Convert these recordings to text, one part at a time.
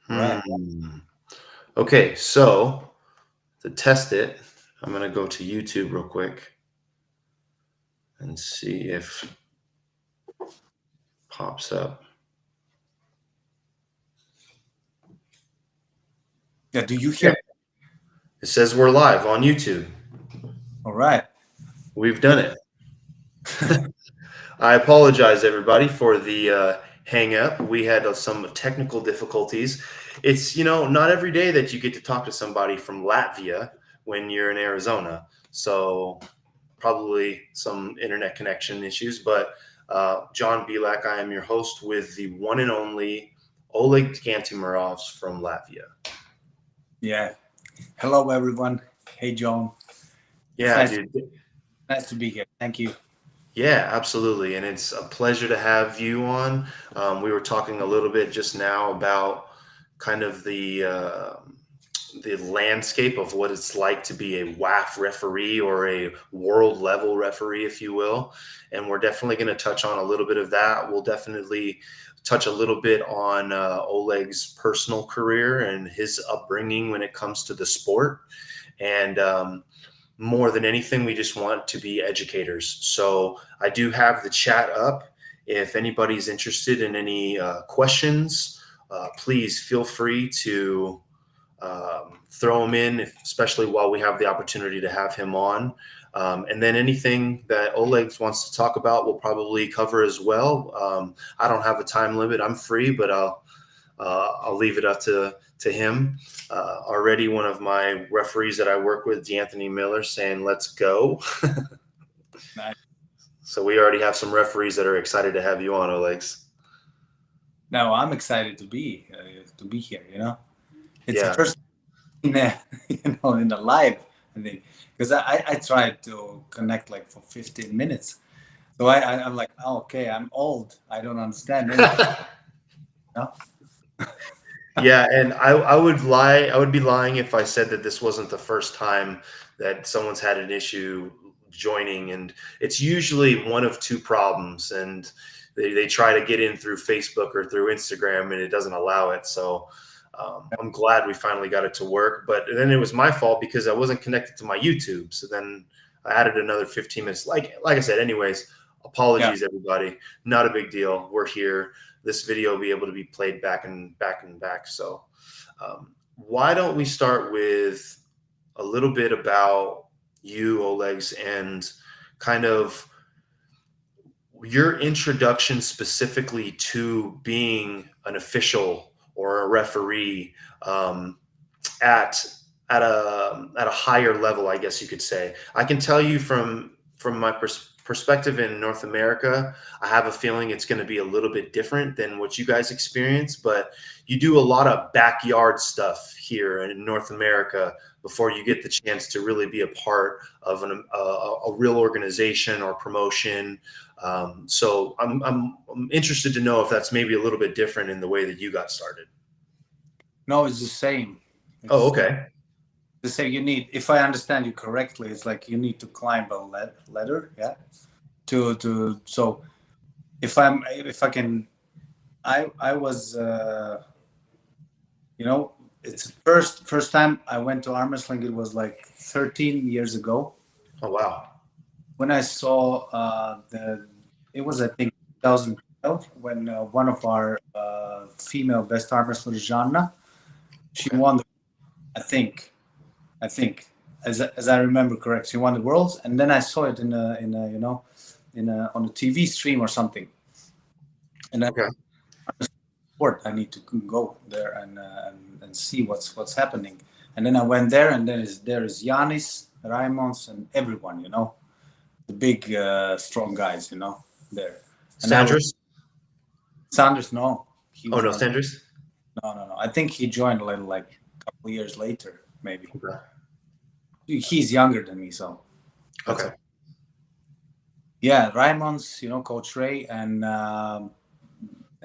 Right. Okay, so to test it, I'm going to go to YouTube real quick and see if it pops up. Yeah. Do you Yeah. hear? It says we're live on YouTube. All right. We've Yeah. done it. I apologize, everybody, for the hang up. We had some technical difficulties. It's, not every day that you get to talk to somebody from Latvia when you're in Arizona. So probably some internet connection issues. But John Belak, I am your host with the one and only Oleg Gantimurovs from Latvia. Yeah. Hello, everyone. Hey, John. It's Yeah, dude. nice to be here. Thank you. Yeah, absolutely. And it's a pleasure to have you on. We were talking a little bit just now about kind of the landscape of what it's like to be a WAF referee or a world level referee, if you will. And we're definitely going to touch on a little bit of that. We'll definitely touch a little bit on Oleg's personal career and his upbringing when it comes to the sport. And more than anything, we just want to be educators. So I do have the chat up. If anybody's interested in any questions, please feel free to throw them in, especially while we have the opportunity to have him on. And then anything that Olegs wants to talk about, we'll probably cover as well. I don't have a time limit. I'm free, but I'll leave it up to him. Already one of my referees that I work with, D'Anthony Miller, saying, let's go. Nice. So we already have some referees that are excited to have you on, Olegs. No, I'm excited to be here. It's the Yeah. first in the in the live. I think because I tried to connect like for 15 minutes. So I'm like, oh, okay, I'm old. I don't understand anything. No? Yeah, and I would lie. I would be lying if I said that this wasn't the first time that someone's had an issue joining, and it's usually one of two problems, and they try to get in through Facebook or through Instagram, and it doesn't allow it. So I'm glad we finally got it to work. But then it was my fault because I wasn't connected to my YouTube. So then I added another 15 minutes. Like I said, anyways, Yeah. apologies, everybody. Not a big deal. We're here. This video will be able to be played back and back and back. So why don't we start with a little bit about you, Olegs, and kind of your introduction specifically to being an official or a referee at at a higher level, I guess you could say. I can tell you from my perspective in North America, I have a feeling it's going to be a little bit different than what you guys experience, but you do a lot of backyard stuff here in North America before you get the chance to really be a part of a real organization or promotion. So I'm interested to know if that's maybe a little bit different in the way that you got started. No, it's the same. Oh, It's okay. the same. You need, if I understand you correctly, it's like you need to climb a ladder. Yeah. To so if I can, I was it's first time I went to Armwrestling. It was like 13 years ago Oh, wow. when I saw it was I think 2012 when one of our female best arm wrestlers, Janna, she Okay. won. I think as I remember correct, she won the worlds, and then I saw it in a on a TV stream or something, and I Okay. sport. I need to go there and see what's happening. And then I went there, and then there is Yanis, Raimons, and everyone, the big strong guys, there. And I was Sanders? Sanders. No, he Oh, was no, not. Sanders? No. I think he joined a little like a couple years later, maybe. Okay. He's younger than me, so that's Okay. okay. Yeah, Raimons, Coach Ray, and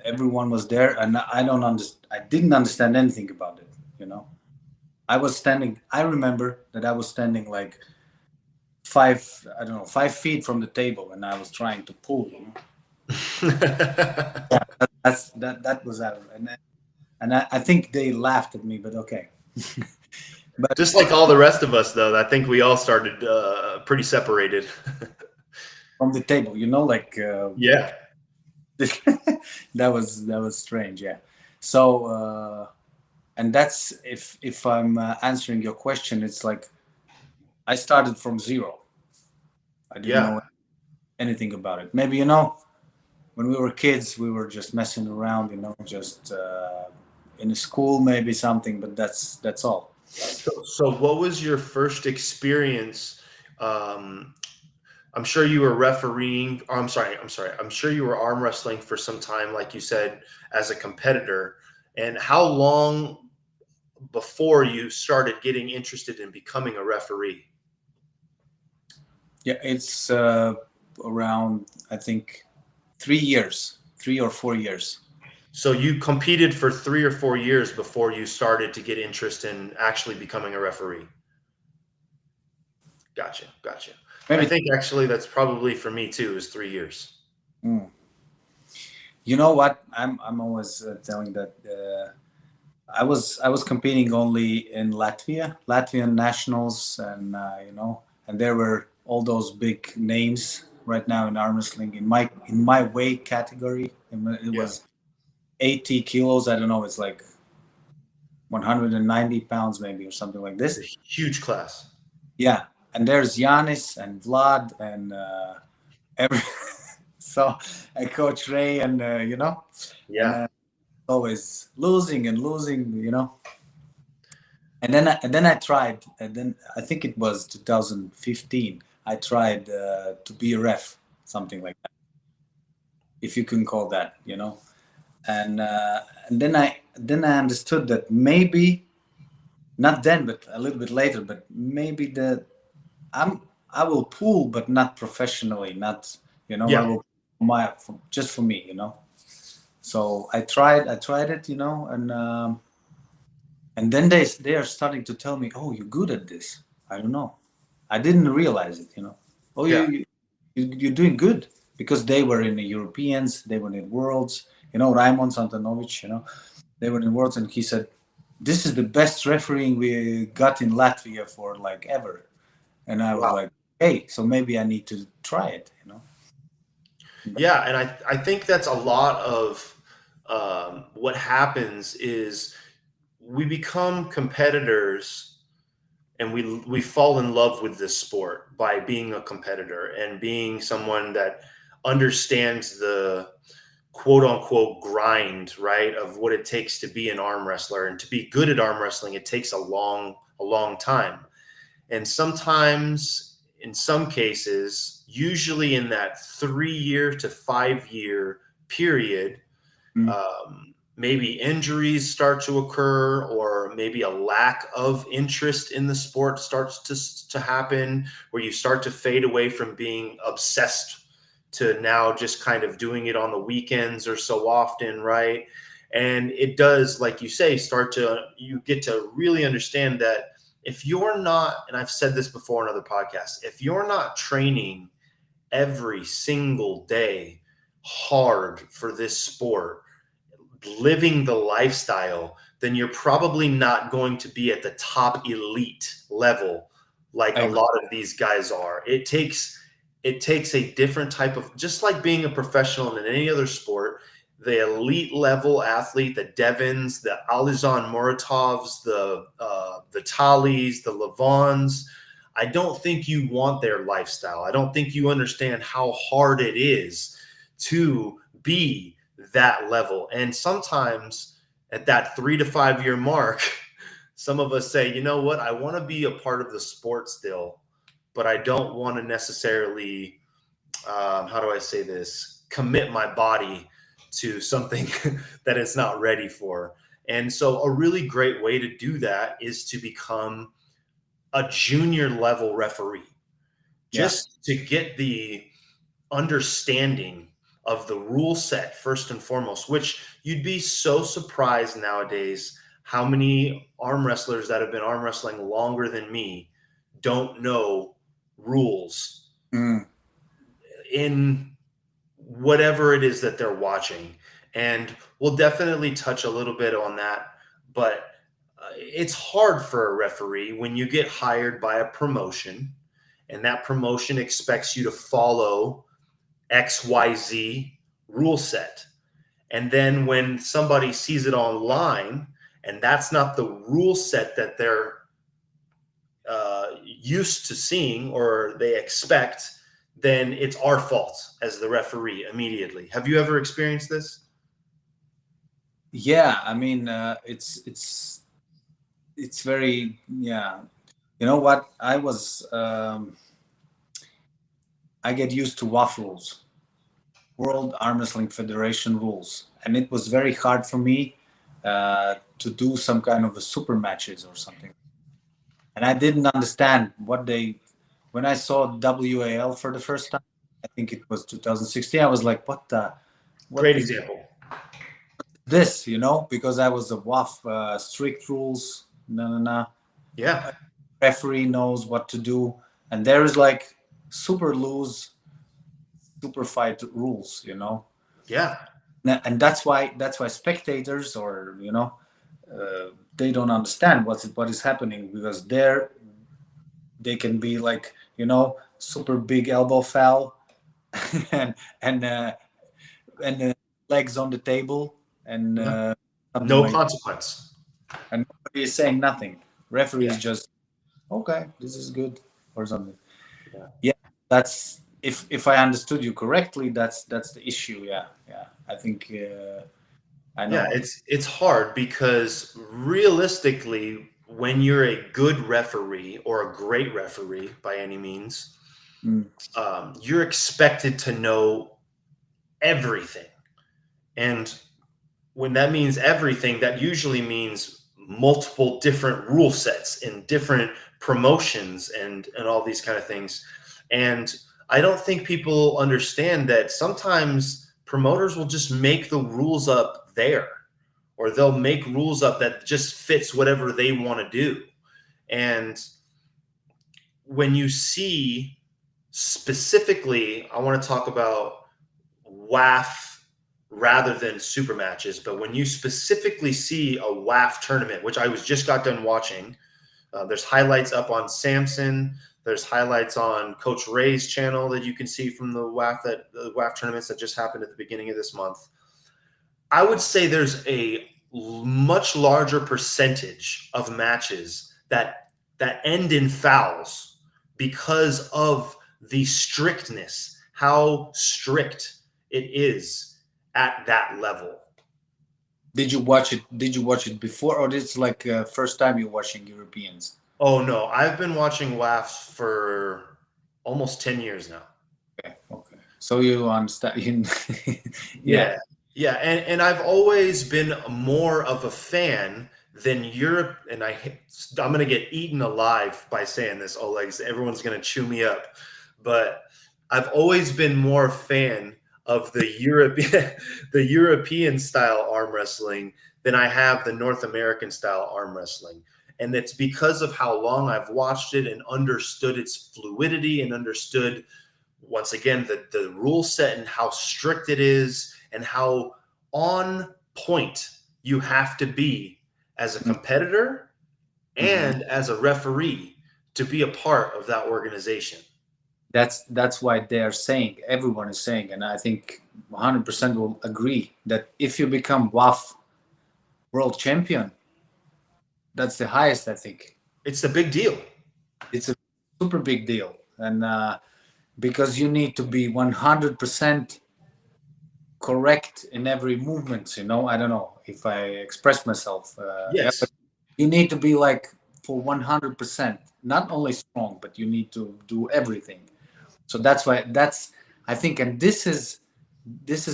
everyone was there, and I don't understand. I didn't understand anything about it. I was standing. I remember that I was standing like I don't know, 5 feet from the table, and I was trying to pull. Yeah, that was out. And then and I think they laughed at me, but okay. But Just like all the rest of us, though, I think we all started pretty separated. from the table, like Yeah. that was strange, yeah. So and that's if I'm answering your question, it's like I started from zero. I didn't Yeah. know anything about it. Maybe when we were kids, we were just messing around, just in a school, maybe something, but that's all. So what was your first experience? Um, I'm sure you were refereeing. Or I'm sorry. I'm sure you were arm wrestling for some time, like you said, as a competitor. And how long before you started getting interested in becoming a referee? Yeah, it's around, I think, 3 years, 3 or 4 years. So you competed for 3 or 4 years before you started to get interest in actually becoming a referee. Gotcha, gotcha. I Maybe. think actually that's probably for me too, is 3 years. Mm. You know what? I'm always telling that I was competing only in Latvia, Latvian nationals, and and there were all those big names right now in arm wrestling in my weight category. It Yeah, was 80 kilos. I don't know. It's like 190 pounds maybe or something like it's this. a huge class. Yeah, and there's Yanis and Vlad and every so and Coach Ray and and Yeah, always losing and losing, and then I tried, and then I think it was 2015. I tried to be a ref, something like that, if you can call that. And then I understood that maybe not then, but a little bit later, but maybe I will pull, but not professionally, not I yeah, will just for me. So I tried it, and then they are starting to tell me, "Oh, you're good at this." I don't know. I didn't realize it. Oh, yeah, you're doing good, because they were in the Europeans, they were in Worlds. Raimon Santanovic. They were in Worlds, and he said, "This is the best refereeing we got in Latvia for like ever." And I was wow. like, "Hey, so maybe I need to try it." Yeah, and I think that's a lot of what happens is we become competitors and we fall in love with this sport by being a competitor and being someone that understands the quote unquote grind, right, of what it takes to be an arm wrestler. And to be good at arm wrestling, it takes a long time. And sometimes, in some cases, usually in that 3 year to 5 year period, Mm. maybe injuries start to occur, or maybe a lack of interest in the sport starts to happen, where you start to fade away from being obsessed to now just kind of doing it on the weekends or so often, right? And it does, like you say, you get to really understand that if you're not, and I've said this before in other podcasts, if you're not training every single day hard for this sport, living the lifestyle, then you're probably not going to be at the top elite level like I a agree. lot of these guys are. It takes a different type of, just like being a professional in any other sport, the elite level athlete, the Devins, the Alizon Muratovs, the Talis, the Levons. I don't think you want their lifestyle. I don't think you understand how hard it is to be that level. And sometimes at that 3 to 5 year mark, some of us say, you know what, I want to be a part of the sport still, but I don't want to necessarily, how do I say this, commit my body to something that it's not ready for. And so a really great way to do that is to become a junior level referee, Yeah, just to get the understanding of the rule set first and foremost, which you'd be so surprised nowadays how many arm wrestlers that have been arm wrestling longer than me don't know rules mm. in whatever it is that they're watching. And we'll definitely touch a little bit on that. But it's hard for a referee when you get hired by a promotion and that promotion expects you to follow XYZ rule set. And then when somebody sees it online and that's not the rule set that they're used to seeing or they expect, then it's our fault as the referee immediately. Have you ever experienced this? Yeah, I mean, it's very, yeah. You know what? I get used to WAF rules, World Arm Wrestling Federation rules, and it was very hard for me to do some kind of a super matches or something. And I didn't understand what they. When I saw WAL for the first time, I think it was 2016. I was like, what Great is example. this? You know, because I was a WAF, strict rules. No, no, no. Yeah. Referee knows what to do, and there is like super loose, super fight rules. You know, Yeah. and that's why spectators, or they don't understand what is happening, because they can be like, super big elbow foul and and uh, and legs on the table, and Yeah. something No like that. consequence. And nobody is saying nothing. Referee Yeah. is just, okay, this is good, or something. Yeah. Yeah, that's, if I understood you correctly, that's the issue. Yeah, yeah. I think I Yeah, know. it's hard because realistically, when you're a good referee or a great referee by any means, Mm, you're expected to know everything. And when that means everything, that usually means multiple different rule sets in different promotions and all these kind of things. And I don't think people understand that sometimes promoters will just make the rules up there, or they'll make rules up that just fits whatever they want to do. And when you see specifically, I want to talk about WAF rather than super matches, but when you specifically see a WAF tournament, which I was just got done watching, there's highlights up on Samson. There's highlights on Coach Ray's channel that you can see from the WAF tournaments that just happened at the beginning of this month. I would say there's a much larger percentage of matches that end in fouls because of the strictness, how strict it is at that level. did you watch it before, or this is like first time you're watching Europeans? Oh no, I've been watching WAFs for almost 10 years now. Okay, okay. So you understand. Yeah. Yeah. Yeah, and I've always been more of a fan than Europe, and I'm going to get eaten alive by saying this, Olegs. Everyone's going to chew me up, but I've always been more a fan of the European the European style arm wrestling than I have the North American style arm wrestling. And it's because of how long I've watched it and understood its fluidity and understood once again the rule set and how strict it is and how on point you have to be as a competitor Mhm. and as a referee to be a part of that organization. That's why they are saying, everyone is saying, and I think 100% will agree, that if you become WAF world champion, that's the highest. I think It's a big deal. it's a super big deal, and because you need to be 100% correct in every movement. I don't know if I express myself. Yeah, but Yes, you need to be like for 100%, not only strong, but you need to do everything. So that's why, I think, and this is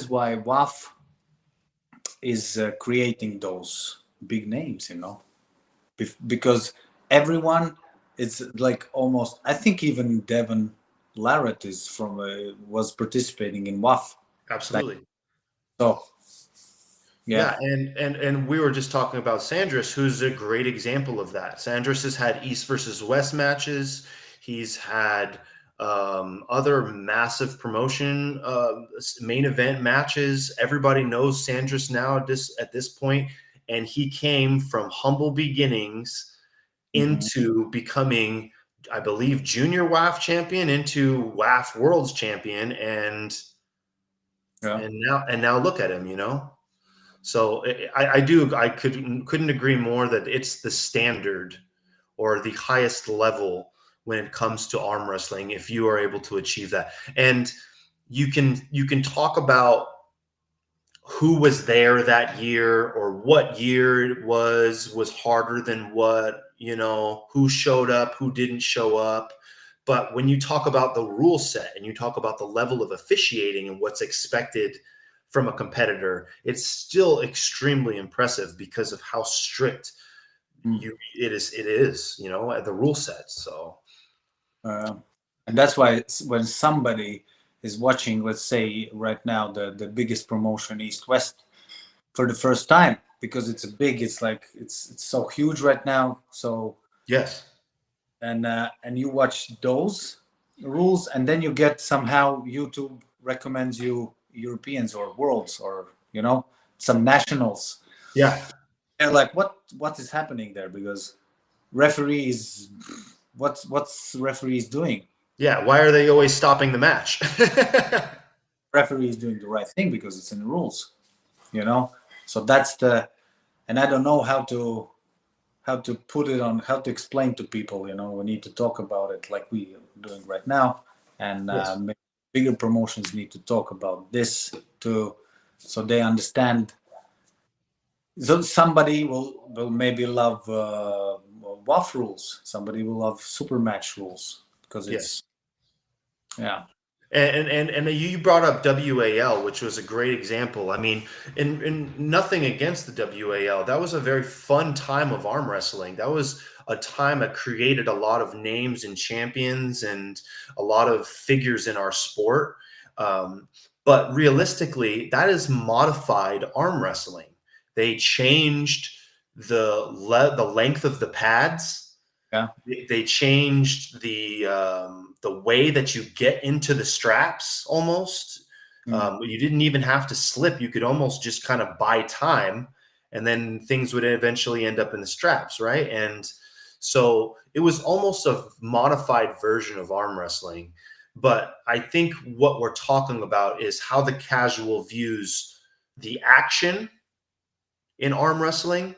why WAF is creating those big names, because everyone is like, almost, I think even Devon Larratt is from was participating in WAF. Like, absolutely. so yeah. Yeah, and we were just talking about Sandris, who's a great example of that. Sandris has had East versus West matches. He's had other massive promotion main event matches. Everybody knows Sandris now at this point, and he came from humble beginnings into becoming, I believe, junior WAF champion, into WAF Worlds champion, and now look at him, So I couldn't agree more that it's the standard or the highest level when it comes to arm wrestling, if you are able to achieve that. And you can talk about who was there that year or what year it was harder than what, who showed up, who didn't show up. But when you talk about the rule set and you talk about the level of officiating and what's expected from a competitor, it's still extremely impressive because of how strict it is, at the rule set. So and that's why when somebody is watching, let's say right now, the biggest promotion East West for the first time, because it's like it's so huge right now. So yes, and you watch those rules, and then you get somehow YouTube recommends you Europeans or worlds or some nationals. yeah, And like what is happening there? Because referees, what's referees doing? yeah. Why are they always stopping the match? Referee is doing the right thing because it's in the rules, so that's and I don't know how to put it on, how to explain to people. We need to talk about it like we are doing right now, and Yes. bigger promotions need to talk about this too, so they understand. So somebody will maybe love WAF rules, somebody will love super match rules because it's yeah. And you brought up WAL, which was a great example. I mean, and nothing against the WAL. That was a very fun time of arm wrestling. That was a time that created a lot of names and champions and a lot of figures in our sport. But realistically, that is modified arm wrestling. They changed the length of the pads. Yeah. They changed the way that you get into the straps almost. You didn't even have to slip. You could almost just kind of buy time, and then things would eventually end up in the straps, right? And so it was almost a modified version of arm wrestling. But I think what we're talking about is how the casual views the action in arm wrestling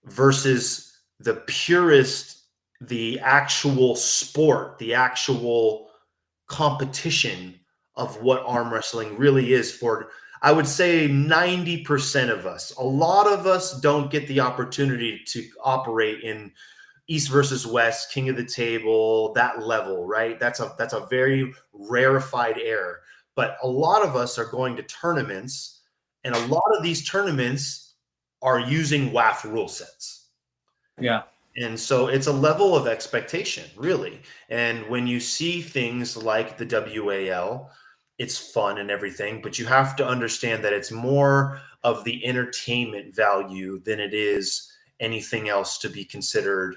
versus the purist, the actual sport, the actual competition of what arm wrestling really is for, I would say, 90% of us. A lot of us don't get the opportunity to operate in East versus West, King of the Table, that level, right? That's a very rarefied air. But a lot of us are going to tournaments, and a lot of these tournaments are using WAF rule sets. Yeah. And so it's a level of expectation, really. And when you see things like the WAL, it's fun and everything, but you have to understand that it's more of the entertainment value than it is anything else to be considered,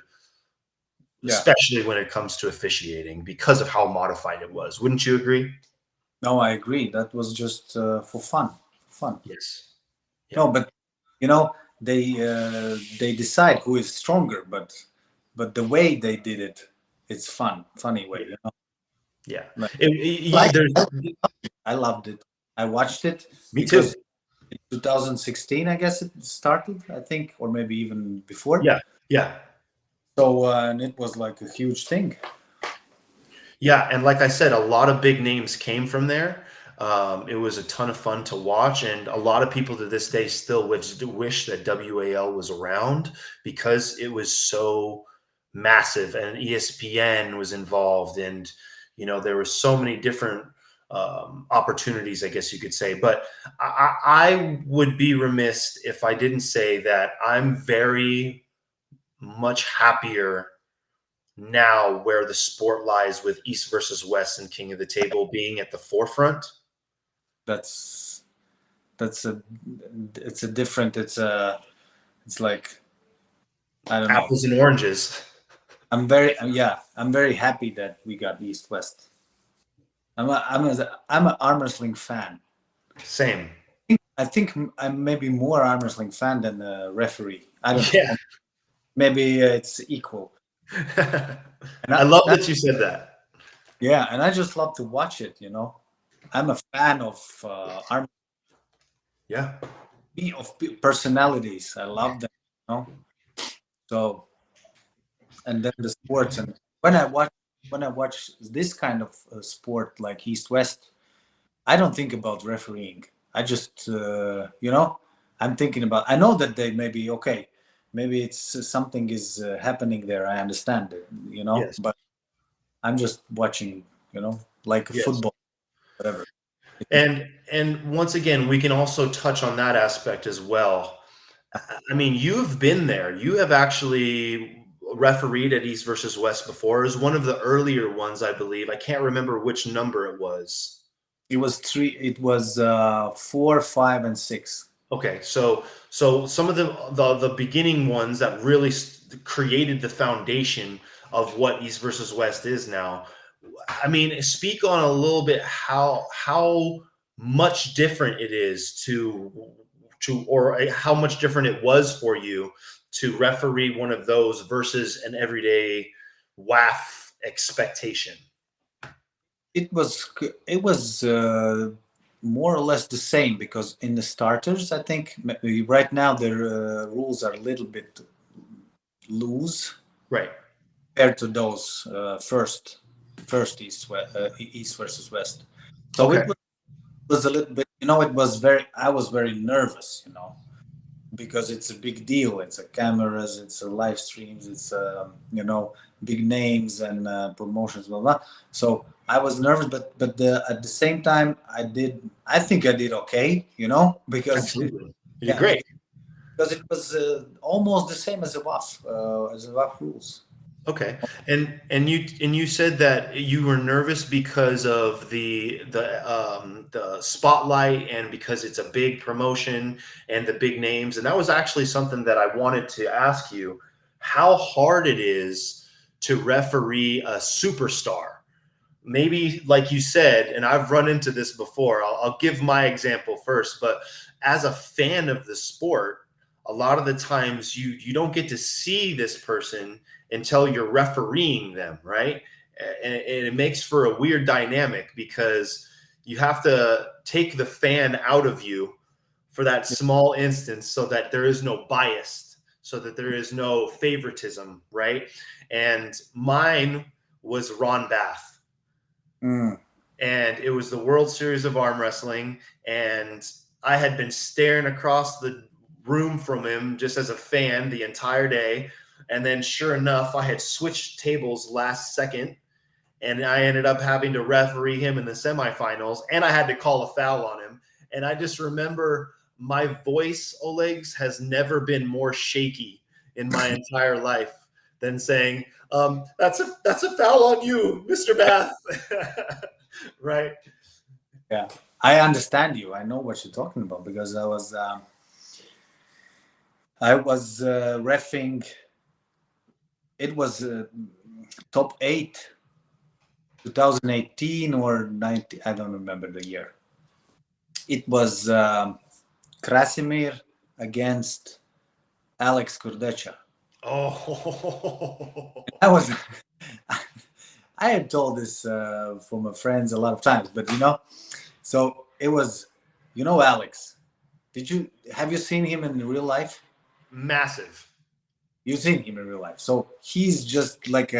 especially when it comes to officiating, because of how modified it was. Wouldn't you agree? No, I agree. That was just for fun. Yes. Yeah. No, but they decide who is stronger, but the way they did it, it's funny way. Yeah. Like, I loved it. I watched it. Me too. In 2016, I guess it started. I think, or maybe even before. Yeah. So and it was like a huge thing. Yeah, and like I said, a lot of big names came from there. It was a ton of fun to watch, and a lot of people to this day still wish that WAL was around because it was so massive, and ESPN was involved, and there were so many different opportunities, I guess you could say. But I would be remiss if I didn't say that I'm very much happier now where the sport lies with East versus West and King of the Table being at the forefront. It's a different, it's like, I don't know. Apples and oranges. I'm very happy that we got East West. I'm an arm wrestling fan. Same. I think I'm maybe more arm wrestling fan than a referee. I don't Yeah. know. Maybe it's equal. And I love that you said that. yeah, and I just love to watch it. You know, I'm a fan of arm Yeah. personalities. I love them. You know, so and then the sports and when I watch this kind of sport like East West, I don't think about refereeing. I just I'm thinking about. I know that they maybe okay, maybe it's something is happening there. I understand it, Yes. but I'm just watching, like a Yes. football, whatever. And once again, we can also touch on that aspect as well. I mean, you've been there. You have actually refereed at East versus West before. It was one of the earlier ones, I believe. I can't remember which number it was. It was three. It was 4, 5, and 6. Okay, so some of the beginning ones that really created the foundation of what East versus West is now. I mean, speak on a little bit how much different it is to or how much different it was for you to referee one of those versus an everyday WAF expectation. It was more or less the same because in the starters, I think right now the rules are a little bit loose Right. compared to those first East versus West. So Okay. it was a little bit, it was I was very nervous, because it's a big deal. It's a cameras, it's a live streams, it's big names and promotions, blah blah. So I was nervous, but at the same time, I think I did okay, because Absolutely. You did yeah, great. because it was almost the same as the WAF rules. Okay, and you said that you were nervous because of the spotlight and because it's a big promotion and the big names, and that was actually something that I wanted to ask you how hard it is to referee a superstar. Maybe like you said, and I've run into this before. I'll give my example first, but as a fan of the sport, a lot of the times you don't get to see this person until you're refereeing them, right? And it makes for a weird dynamic because you have to take the fan out of you for that small instance so that there is no bias, so that there is no favoritism, right? And mine was Ron Bath, Mm. and it was the World Series of Arm Wrestling, and I had been staring across the room from him just as a fan the entire day. And then, sure enough, I had switched tables last second, and I ended up having to referee him in the semifinals, and I had to call a foul on him. And I just remember my voice, Olegs, has never been more shaky in my entire life than saying, that's a foul on you, Mr. Bath. Right. Yeah, I understand you. I know what you're talking about because I was refing. It was top 8 2018 or 90, I don't remember the year. It was Krasimir against Alex Kurdecha. Oh, I was I had told this for my friends a lot of times, but so it was, Alex. Have you seen him in real life? massive. You've seen him in real life. So he's just like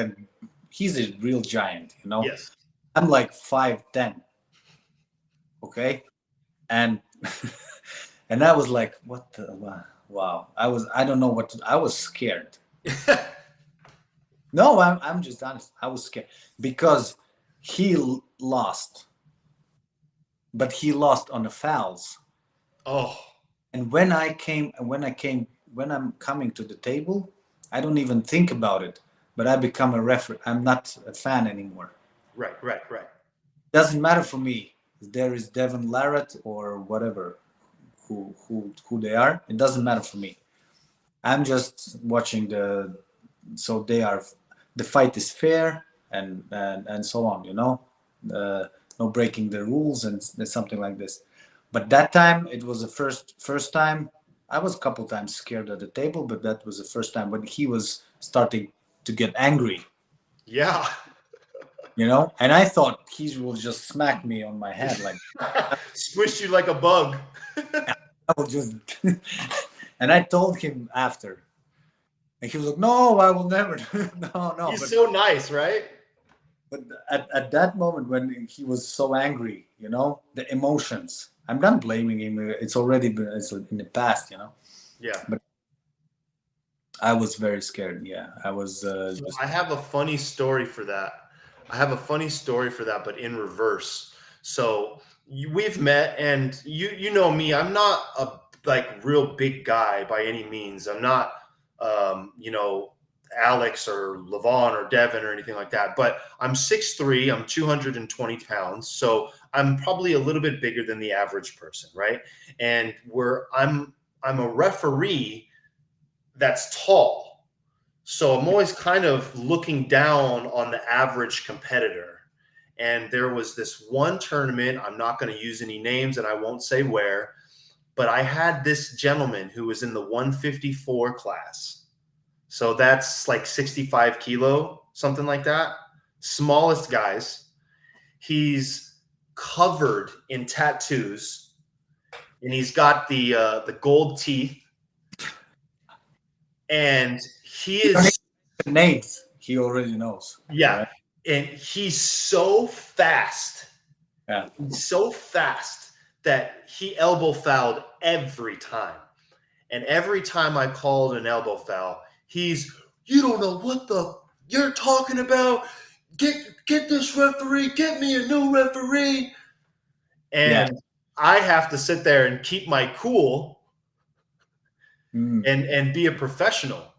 he's a real giant. Yes. I'm like 5'10", okay? And and I was like, what the wow. I don't know I was scared. No, I'm just honest. I was scared because he lost, but he lost on the fouls. Oh, And when I'm coming to the table, I don't even think about it. But I become a referee. I'm not a fan anymore. right, right, right. Doesn't matter for me. There is Devon Larratt or whatever, who they are. It doesn't matter for me. I'm just watching so they are. The fight is fair and so on. no breaking the rules and something like this. But that time it was the first time. I was a couple times scared at the table, but that was the first time when he was starting to get angry, Yeah. you know. And I thought he will just smack me on my head, like Squish you like a bug. I will just. And I told him after, and he was like, "No, I will never." No, no. He's so nice, right? But at that moment when he was so angry, you know, the emotions. I'm not blaming him. It's already been it's in the past, you know. Yeah. But I was very scared. Yeah, I was So just. I have a funny story for that. I have a funny story for that, but in reverse. So we've met, and you know me. I'm not a like real big guy by any means. I'm not, you know, Alex or Levon or Devin or anything like that. But I'm 6'3". I'm 220 pounds. So I'm probably a little bit bigger than the average person, right? And I'm a referee that's tall. So I'm always kind of looking down on the average competitor. And there was this one tournament, I'm not going to use any names and I won't say where, but I had this gentleman who was in the 154 class. So that's like 65 kilo, something like that. Smallest guys. He's covered in tattoos and he's got the gold teeth and he You don't need is names. He already knows, yeah, right? and he's so fast. Yeah. He's so fast that he elbow fouled every time. And every time I called an elbow foul, he's, you don't know what the you're talking about. Get this referee, get me a new referee. Yeah. And I have to sit there and keep my cool Mm. and be a professional,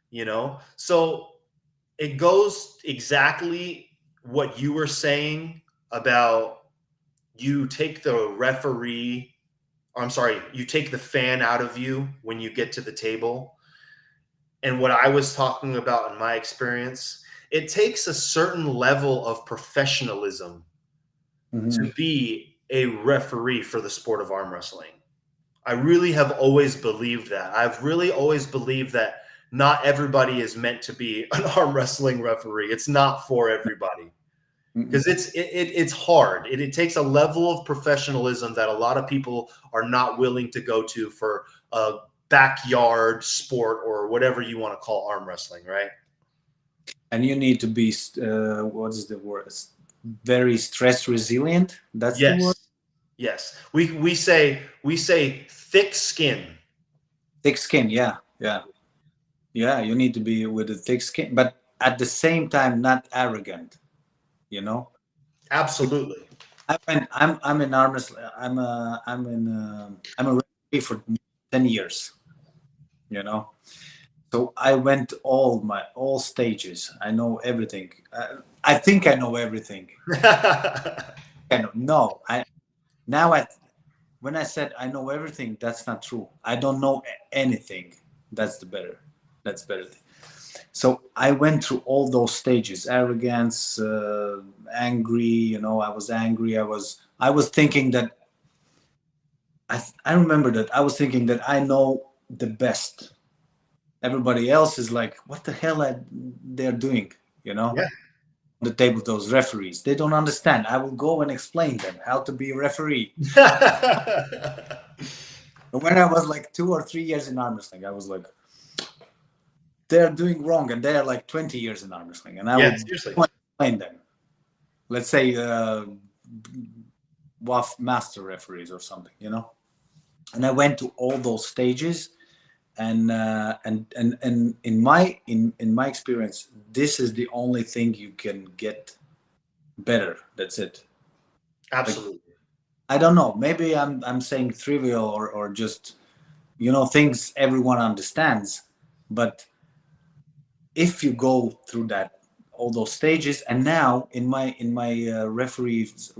you know? So it goes exactly what you were saying about you take the referee, I'm sorry, you take the fan out of you when you get to the table. And what I was talking about in my experience, it takes a certain level of professionalism Hmm. to be a referee for the sport of arm wrestling. I really have always believed that. I've really always believed that not everybody is meant to be an arm wrestling referee. It's not for everybody Hmm. because it's hard. It takes a level of professionalism that a lot of people are not willing to go to for a backyard sport or whatever you want to call arm wrestling, right? And you need to be what is the word? Very stress resilient. That's the word. Yes, yes. We say thick skin. Thick skin. Yeah. Yeah. Yeah. You need to be with a thick skin, but at the same time, not arrogant. You know. Absolutely. I'm in armless. I'm a referee for 10 years. You know, so I went all stages. I know everything. I think I know everything. I know. No, I now I when I said I know everything, that's not true. I don't know anything. That's the better. That's better thing. So I went through all those stages: arrogance, angry. You know, I was angry. I was thinking that I remember that I was thinking that I know the best. Everybody else is like, what the hell they're doing? You know, Yeah. on the table, those referees, they don't understand. I will go and explain them how to be a referee. And when I was like 2 or 3 years in arm wrestling, I was like, they're doing wrong, and they're like 20 years in arm wrestling, and I Yeah, will seriously. explain them. Let's say WAF master referees or something, you know. And I went to all those stages, and in my experience, this is the only thing you can get better. That's it. Like, Absolutely. I don't know. Maybe I'm saying trivial or just things everyone understands, but if you go through that all those stages, and now in my referees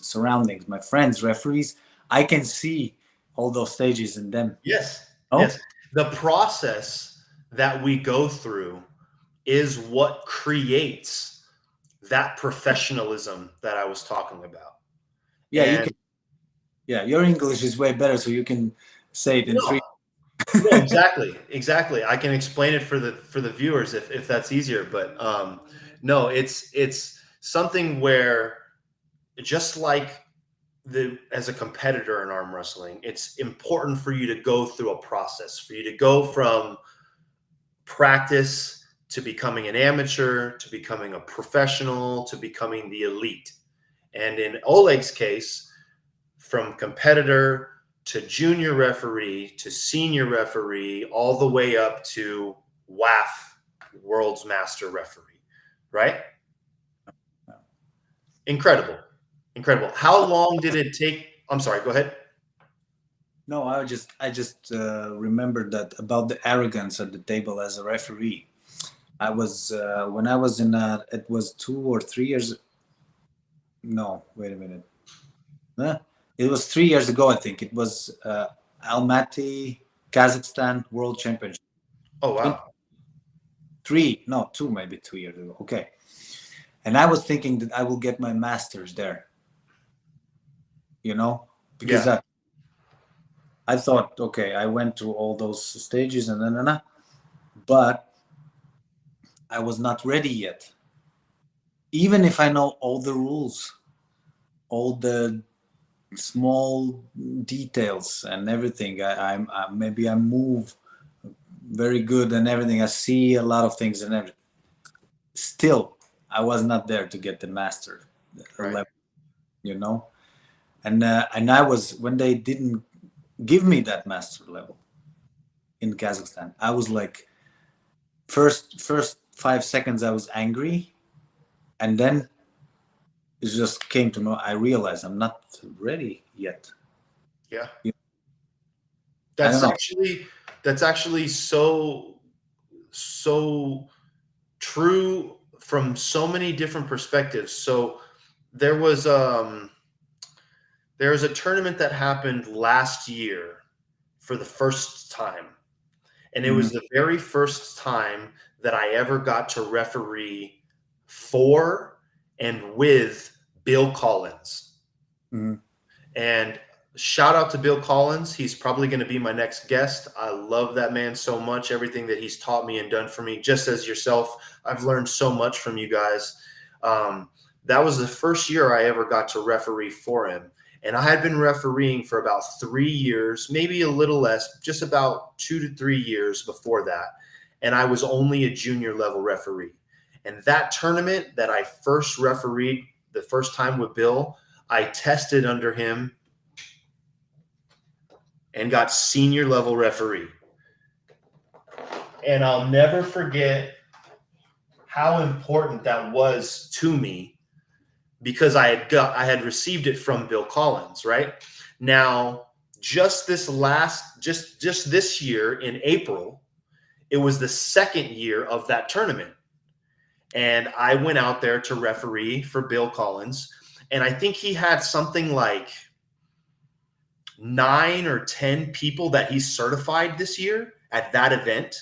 surroundings, my friends referees, I can see all those stages in them. Yes. Oh, Yes. The process that we go through is what creates that professionalism that I was talking about. Yeah, you And can. Yeah, your English is way better, so you can say it in no, three. no, exactly, exactly. I can explain it for the viewers if that's easier. But no, it's something where just like the as a competitor in arm wrestling, it's important for you to go through a process, for you to go from practice to becoming an amateur, to becoming a professional, to becoming the elite. And in Oleg's case, from competitor to junior referee to senior referee, all the way up to WAF, world's master referee, right? Incredible. Incredible. How long did it take? I'm sorry, go ahead. No, I just remembered that about the arrogance at the table as a referee. I was when I was in it was 2 or 3 years. No, wait a minute. Huh? It was 3 years ago, I think. It was Almaty, Kazakhstan World Championship. Oh, wow. Three, no, two, maybe 2 years ago. Okay, and I was thinking that I will get my master's there. You know, because Yeah. I thought, okay, I went through all those stages and then, but I was not ready yet. Even if I know all the rules, all the small details and everything, maybe I move very good and everything. I see a lot of things and everything. Still, I was not there to get the master Right. level, you know. And I was when they didn't give me that master level in Kazakhstan. I was like, first 5 seconds I was angry, and then it just came to me. I realized I'm not ready yet. Yeah. I don't That's know. actually that's actually so true from so many different perspectives. So there was um there was a tournament that happened last year for the first time. And it Mm-hmm. was the very first time that I ever got to referee for and with Bill Collins. Mm-hmm. And shout out to Bill Collins. He's probably going to be my next guest. I love that man so much. Everything that he's taught me and done for me, just as yourself. I've learned so much from you guys. That was the first year I ever got to referee for him. And I had been refereeing for about 3 years, maybe a little less, just about 2 to 3 years before that. And I was only a junior level referee. And that tournament that I first refereed the first time with Bill, I tested under him and got senior level referee. And I'll never forget how important that was to me because I had received it from Bill Collins, right? Now, just this year in April, it was the second year of that tournament. And I went out there to referee for Bill Collins. And I think he had something like 9 or 10 people that he certified this year at that event.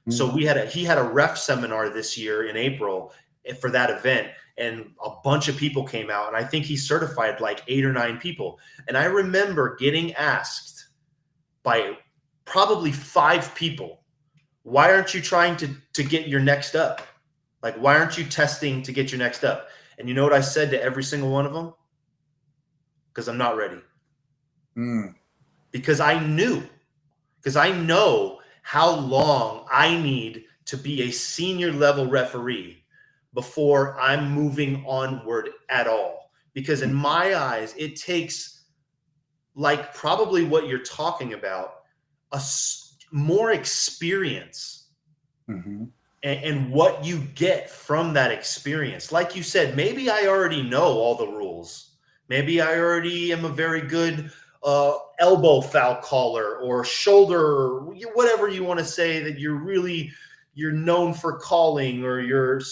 So he had a ref seminar this year in April for that event, and a bunch of people came out, and I think he certified like 8 or 9 people. And I remember getting asked by probably 5 people, why aren't you trying to get your next up? Like, why aren't you testing to get your next up? And you know what I said to every single one of them? Because I'm not ready. Mm. Because I know how long I need to be a senior level referee before I'm moving onward at all. Because in my eyes, it takes, like probably what you're talking about, more experience Mm-hmm. and what you get from that experience. Like you said, maybe I already know all the rules. Maybe I already am a very good elbow foul caller or shoulder, or whatever you want to say that you're known for calling, or you're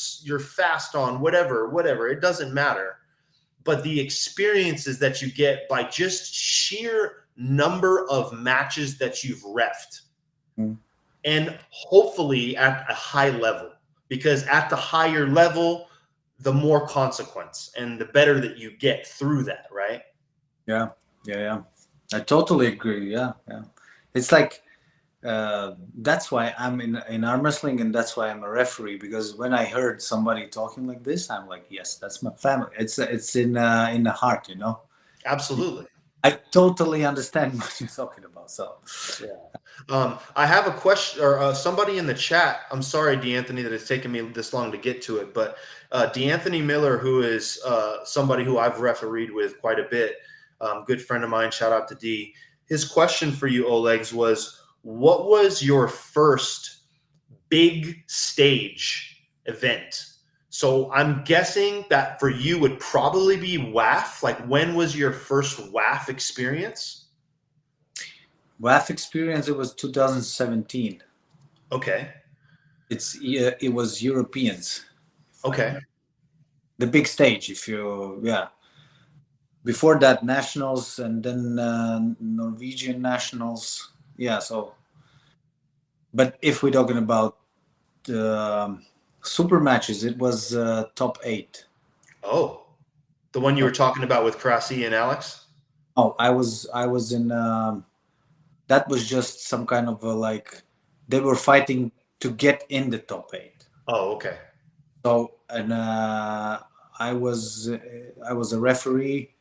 fast on, whatever. It doesn't matter. But the experiences that you get by just sheer number of matches that you've refed, Mm-hmm. and hopefully at a high level, because at the higher level, the more consequence and the better that you get through that, right? Yeah, yeah, yeah. I totally agree. Yeah, yeah. It's like that's why I'm in arm wrestling, and that's why I'm a referee. Because when I heard somebody talking like this, I'm like, yes, that's my family. It's in the heart, you know. Absolutely. I totally understand what you're talking about. So, Yeah. I have a question, or somebody in the chat. I'm sorry, D'Anthony, that it's taken me this long to get to it, but D'Anthony Miller, who is somebody who I've refereed with quite a bit, good friend of mine. Shout out to D. His question for you, Olegs, was, what was your first big stage event? So I'm guessing that for you would probably be WAF. Like, when was your first WAF experience? WAF experience. It was 2017. Okay. It was Europeans. Okay. The big stage. If you yeah. Before that, nationals, and then Norwegian nationals. Yeah. So, but if we're talking about super matches, it was top eight. Oh, the one you were talking about with Krasi and Alex? Oh, I was in. That was just some kind of a, like, they were fighting to get in the top eight. Oh, okay. So, and I was a referee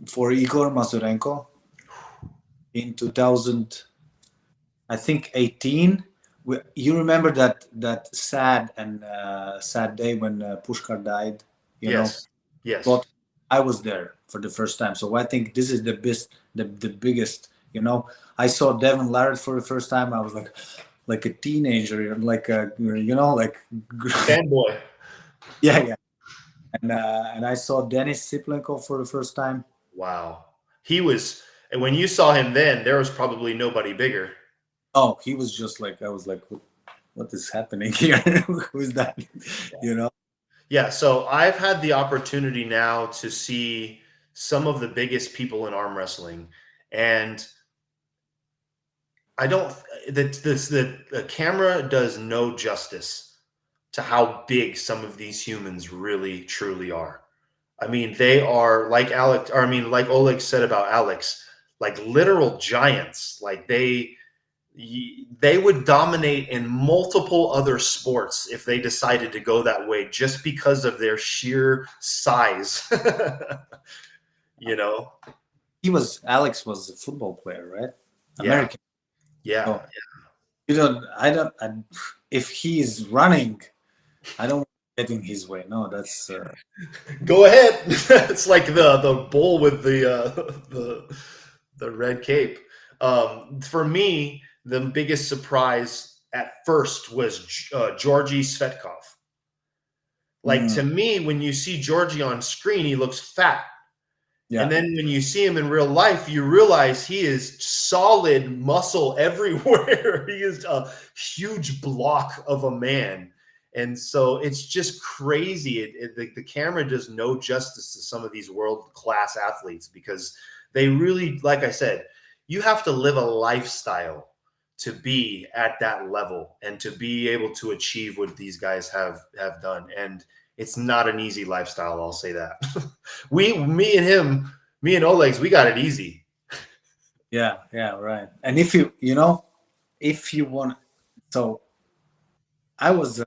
for Igor Mazurenko in 2000, I think 18. You remember that sad day when Pushkar died, you know? Yes. Yes. But I was there for the first time, so I think this is the biggest. You know, I saw Devin Larratt for the first time. I was like a teenager, like a, you know, like Fanboy. yeah, yeah. And I saw Denis Siplenko for the first time. Wow. He was, and when you saw him then, there was probably nobody bigger. Oh, he was just like, I was like, what is happening here? Who's that? You know? Yeah. So I've had the opportunity now to see some of the biggest people in arm wrestling. And I don't, the camera does no justice to how big some of these humans really, truly are. I mean, they are like Alex, or I mean, like Oleg said about Alex, like literal giants. Like they would dominate in multiple other sports if they decided to go that way, just because of their sheer size. you know? Alex was a football player, right? Yeah, American. yeah. So you don't, if he's running, I don't want to get in his way. No, that's, Go ahead. It's like the bull with the red cape. For me, the biggest surprise at first was Georgy Svetkov. Like, to mm, me, when you see Georgie on screen, he looks fat. And yeah. then when you see him in real life, you realize he is solid muscle everywhere. He is a huge block of a man. And so it's just crazy. The camera does no justice to some of these world-class athletes, because they really, like I said, you have to live a lifestyle to be at that level and to be able to achieve what these guys have done. And it's not an easy lifestyle, I'll say that. Me and Olegs, we got it easy. Yeah, yeah, right. And if you know, if you want, so I was,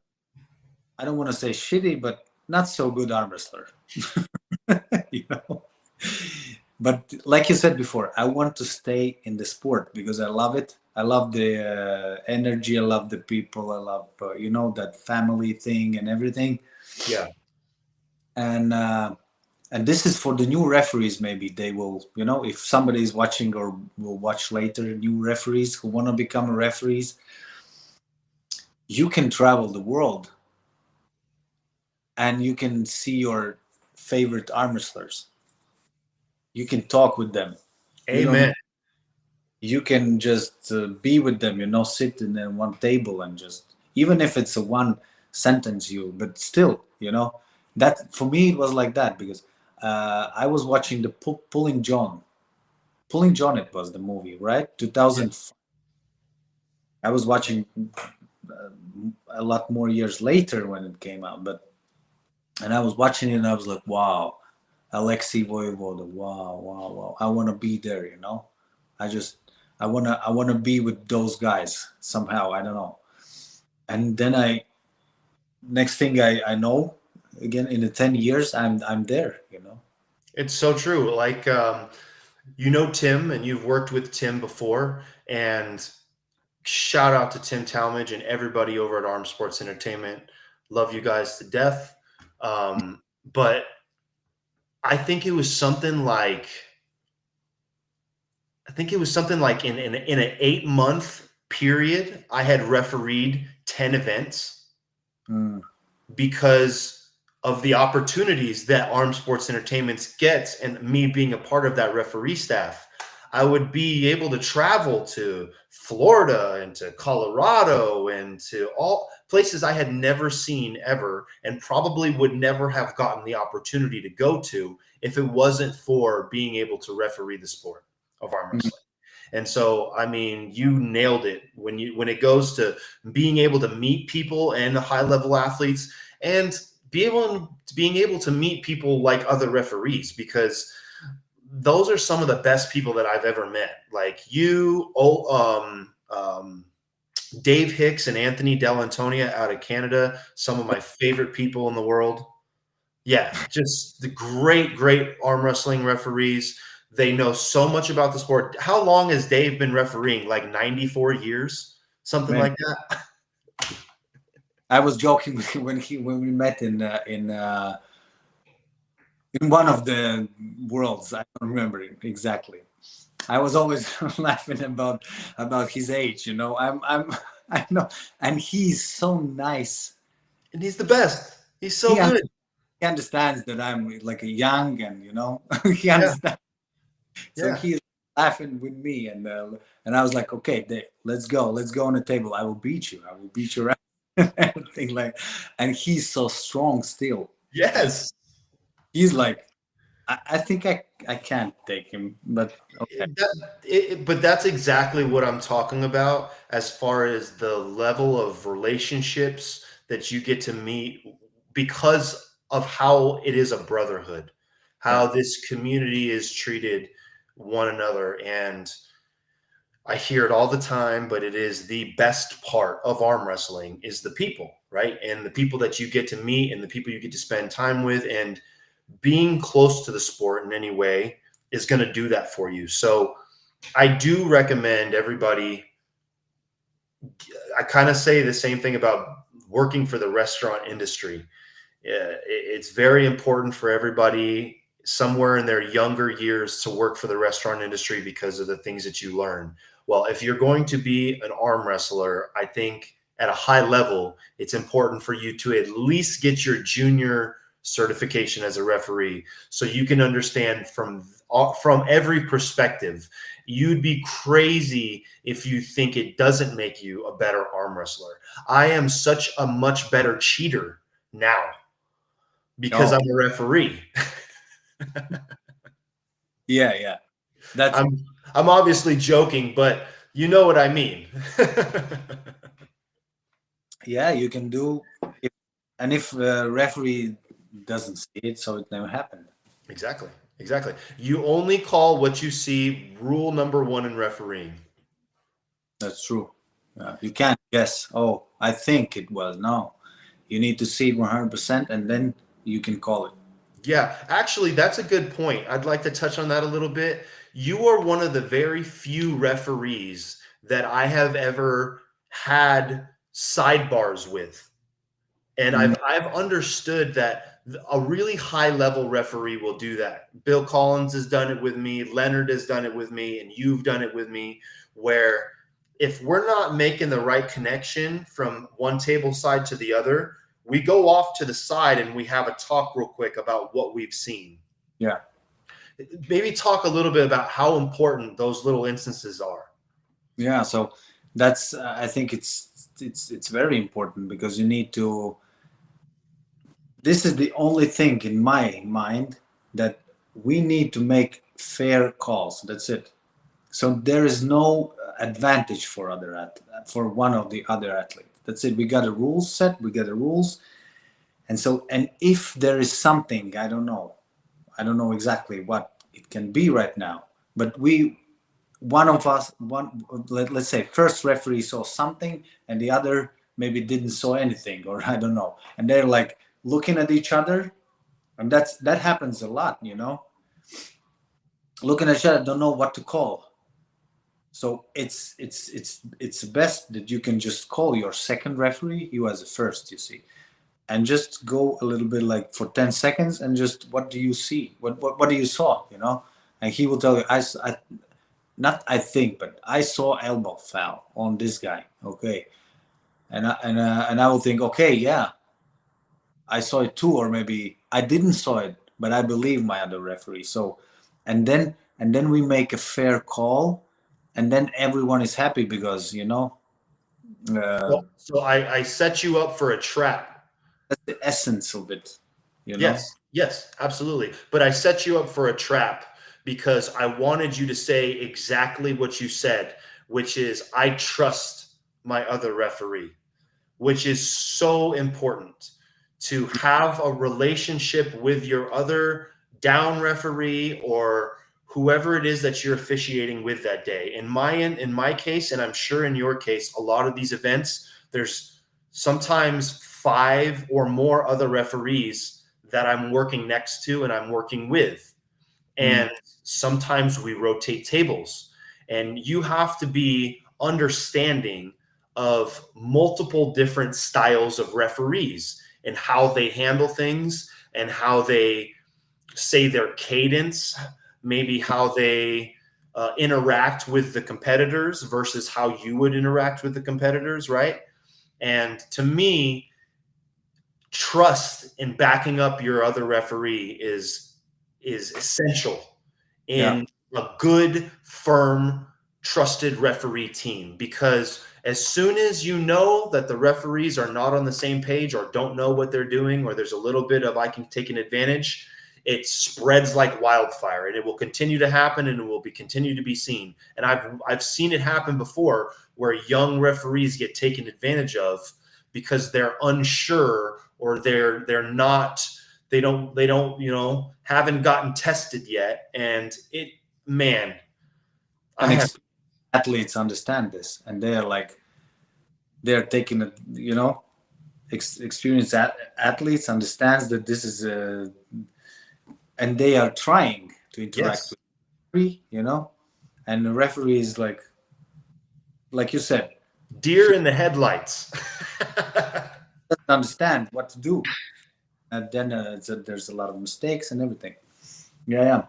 I don't want to say shitty, but not so good arm wrestler. you know, but like you said before, I want to stay in the sport because I love it. I love the energy. I love the people. I love, you know, that family thing and everything. Yeah. And and this is for the new referees. Maybe they will, you know, if somebody is watching or will watch later, new referees who want to become referees, you can travel the world and you can see your favorite arm wrestlers. You can talk with them. You don't. Amen. You can just be with them. You know, sit in one table and just, even if it's a one sentence, but still, you know, that for me it was like that because I was watching the Pulling John. Pulling John, it was the movie, right? Yeah. 2000. I was watching a lot more years later when it came out, but And I was watching it, and I was like, wow, Alexei Voivoda, wow, wow, wow. I want to be there, you know. I just, I wanna be with those guys somehow. I don't know. And then next thing I know, again in the 10 years, I'm there, you know. It's so true. Like, you know Tim, and you've worked with Tim before, and shout out to Tim Talmadge and everybody over at Arm Sports Entertainment. Love you guys to death. But I think it was something like in an 8 month period, I had refereed 10 events Mm, because of the opportunities that Arm Sports Entertainment gets, and me being a part of that referee staff. I would be able to travel to Florida and to Colorado and to all places I had never seen ever, and probably would never have gotten the opportunity to go to if it wasn't for being able to referee the sport of arm mm, wrestling. And so, I mean, you nailed it when it goes to being able to meet people and the high level athletes, and being able to meet people like other referees, because those are some of the best people that I've ever met. Like you, Dave Hicks and Anthony Dell'Antonia out of Canada, some of my favorite people in the world. Yeah, just the great arm wrestling referees. They know so much about the sport. How long has Dave been refereeing? Like 94 years, something man, like that. I was joking with him when we met in one of the worlds. I don't remember it exactly. I was always laughing about his age. You know, I know, and he's so nice. And he's the best. He's He so good. he understands that I'm like a young, and you know, he Yeah, understands. So yeah. he's laughing with me, and I was like, okay, Dave, let's go on the table. I will beat you. I will beat you around. Everything like, and he's so strong still. Yes. He's like, I think I can't take him, but okay. But that's exactly what I'm talking about as far as the level of relationships that you get to meet because of how it is a brotherhood, Yeah, how this community is treated one another. And I hear it all the time, but it is the best part of arm wrestling is the people, right? And the people that you get to meet and the people you get to spend time with, and being close to the sport in any way is going to do that for you. So I do recommend everybody. I kind of say the same thing about working for the restaurant industry. It's very important for everybody somewhere in their younger years to work for the restaurant industry because of the things that you learn. Well, if you're going to be an arm wrestler, I think at a high level, it's important for you to at least get your junior certification as a referee so you can understand from every perspective. You'd be crazy if you think it doesn't make you a better arm wrestler. I am such a much better cheater now because oh I'm a referee. yeah, yeah. That's I'm obviously joking, but you know what I mean. yeah. You can do, if, and if a referee doesn't see it, so it never happened. Exactly. Exactly. You only call what you see. Rule number one in refereeing. That's true. You can't guess. Oh, I think it was. No, you need to see it 100%, and then you can call it. Yeah, actually, that's a good point. I'd like to touch on that a little bit. You are one of the very few referees that I have ever had sidebars with. And Mm, I've understood that a really high level referee will do that. Bill Collins has done it with me, Leonard has done it with me, and you've done it with me, where if we're not making the right connection from one table side to the other, we go off to the side and we have a talk real quick about what we've seen. yeah, Maybe talk a little bit about how important those little instances are. yeah. So that's I think it's very important because you need to. This is the only thing in my mind that we need to make fair calls. That's it. So there is no advantage for for one of the other athlete. That's it. We got a rules set. We got the rules, And so, and if there is something, I don't know exactly what it can be right now, but one of us, let's say first referee saw something and the other maybe didn't saw anything, or I don't know. And they're like looking at each other, and that happens a lot, looking at each other, don't know what to call. So it's best that you can just call your second referee, you as a first, you see, and just go a little bit like for 10 seconds and just, what do you see? What do you saw, And he will tell you, not I think, but I saw elbow foul on this guy. Okay. And I will think, okay, yeah, I saw it too, or maybe I didn't saw it, but I believe my other referee. So, and then we make a fair call, and then everyone is happy because uh, So I set you up for a trap. that's the essence of it, Yes, absolutely. But I set you up for a trap because I wanted you to say exactly what you said, which is, I trust my other referee, which is so important to have a relationship with your other down referee or whoever it is that you're officiating with that day. In my case, and I'm sure in your case, a lot of these events, there's sometimes 5 or more other referees that I'm working next to and I'm working with. Mm. And sometimes we rotate tables, and you have to be understanding of multiple different styles of referees and how they handle things and how they say their cadence, maybe how they interact with the competitors versus how you would interact with the competitors, right? And to me, trust in backing up your other referee is essential Yeah. in a good, firm, trusted referee team, because as soon as you know that the referees are not on the same page or don't know what they're doing, or there's a little bit of I can take an advantage, it spreads like wildfire, and it will continue to happen, and it will be continue to be seen. And I've seen it happen before, where young referees get taken advantage of because they're unsure, or they're not, they don't haven't gotten tested yet. And it, man, I And have, athletes understand this, and they're taking it, experienced athletes understands that this is and they are trying to interact yes, with the referee, and the referee is like you said, deer in the headlights. doesn't understand what to do, and then there's a lot of mistakes and everything. Yeah, yeah.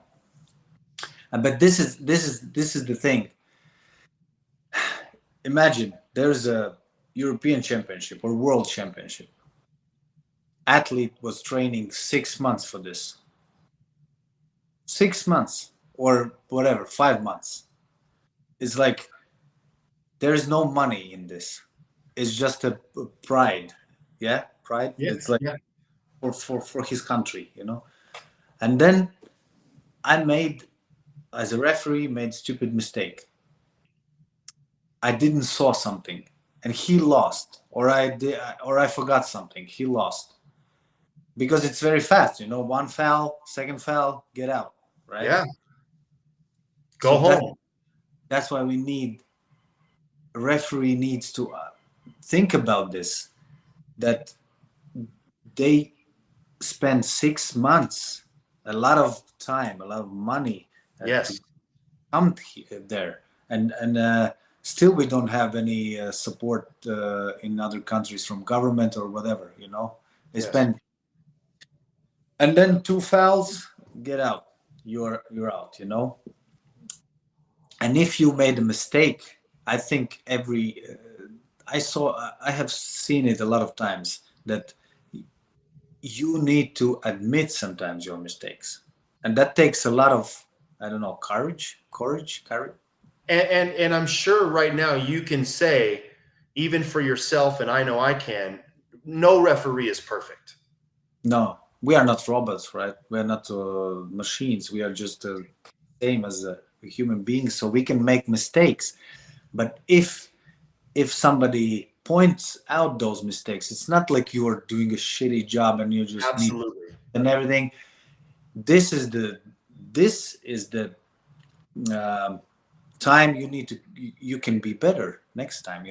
But this is the thing. Imagine there's a European Championship or World Championship. Athlete was training 6 months for this. 6 months or whatever, 5 months. It's like there's no money in this. It's just a pride. Yeah, pride. Yeah, It's like yeah, for his country, And then I made, as a referee, made stupid mistake. I didn't saw something, and he lost, or I did, or I forgot something. He lost because it's very fast. One foul, second foul, get out, right? yeah. So Go home. that's why we need a referee needs to think about this. That they spend 6 months, a lot of time, a lot of money to Yes, come there, and still we don't have any support in other countries from government or whatever. They yes. spend, and then 2 fouls, get out. You're out. And if you made a mistake, I think I have seen it a lot of times that you need to admit sometimes your mistakes, and that takes a lot of, I don't know, courage. And I'm sure right now you can say, even for yourself, and I know I can, no referee is perfect. No, we are not robots, right? We are not machines. We are just same as human beings, so we can make mistakes. But if somebody points out those mistakes. It's not like you are doing a shitty job and you just need Absolutely. and everything. This is the um, time you need to you can be better next time. To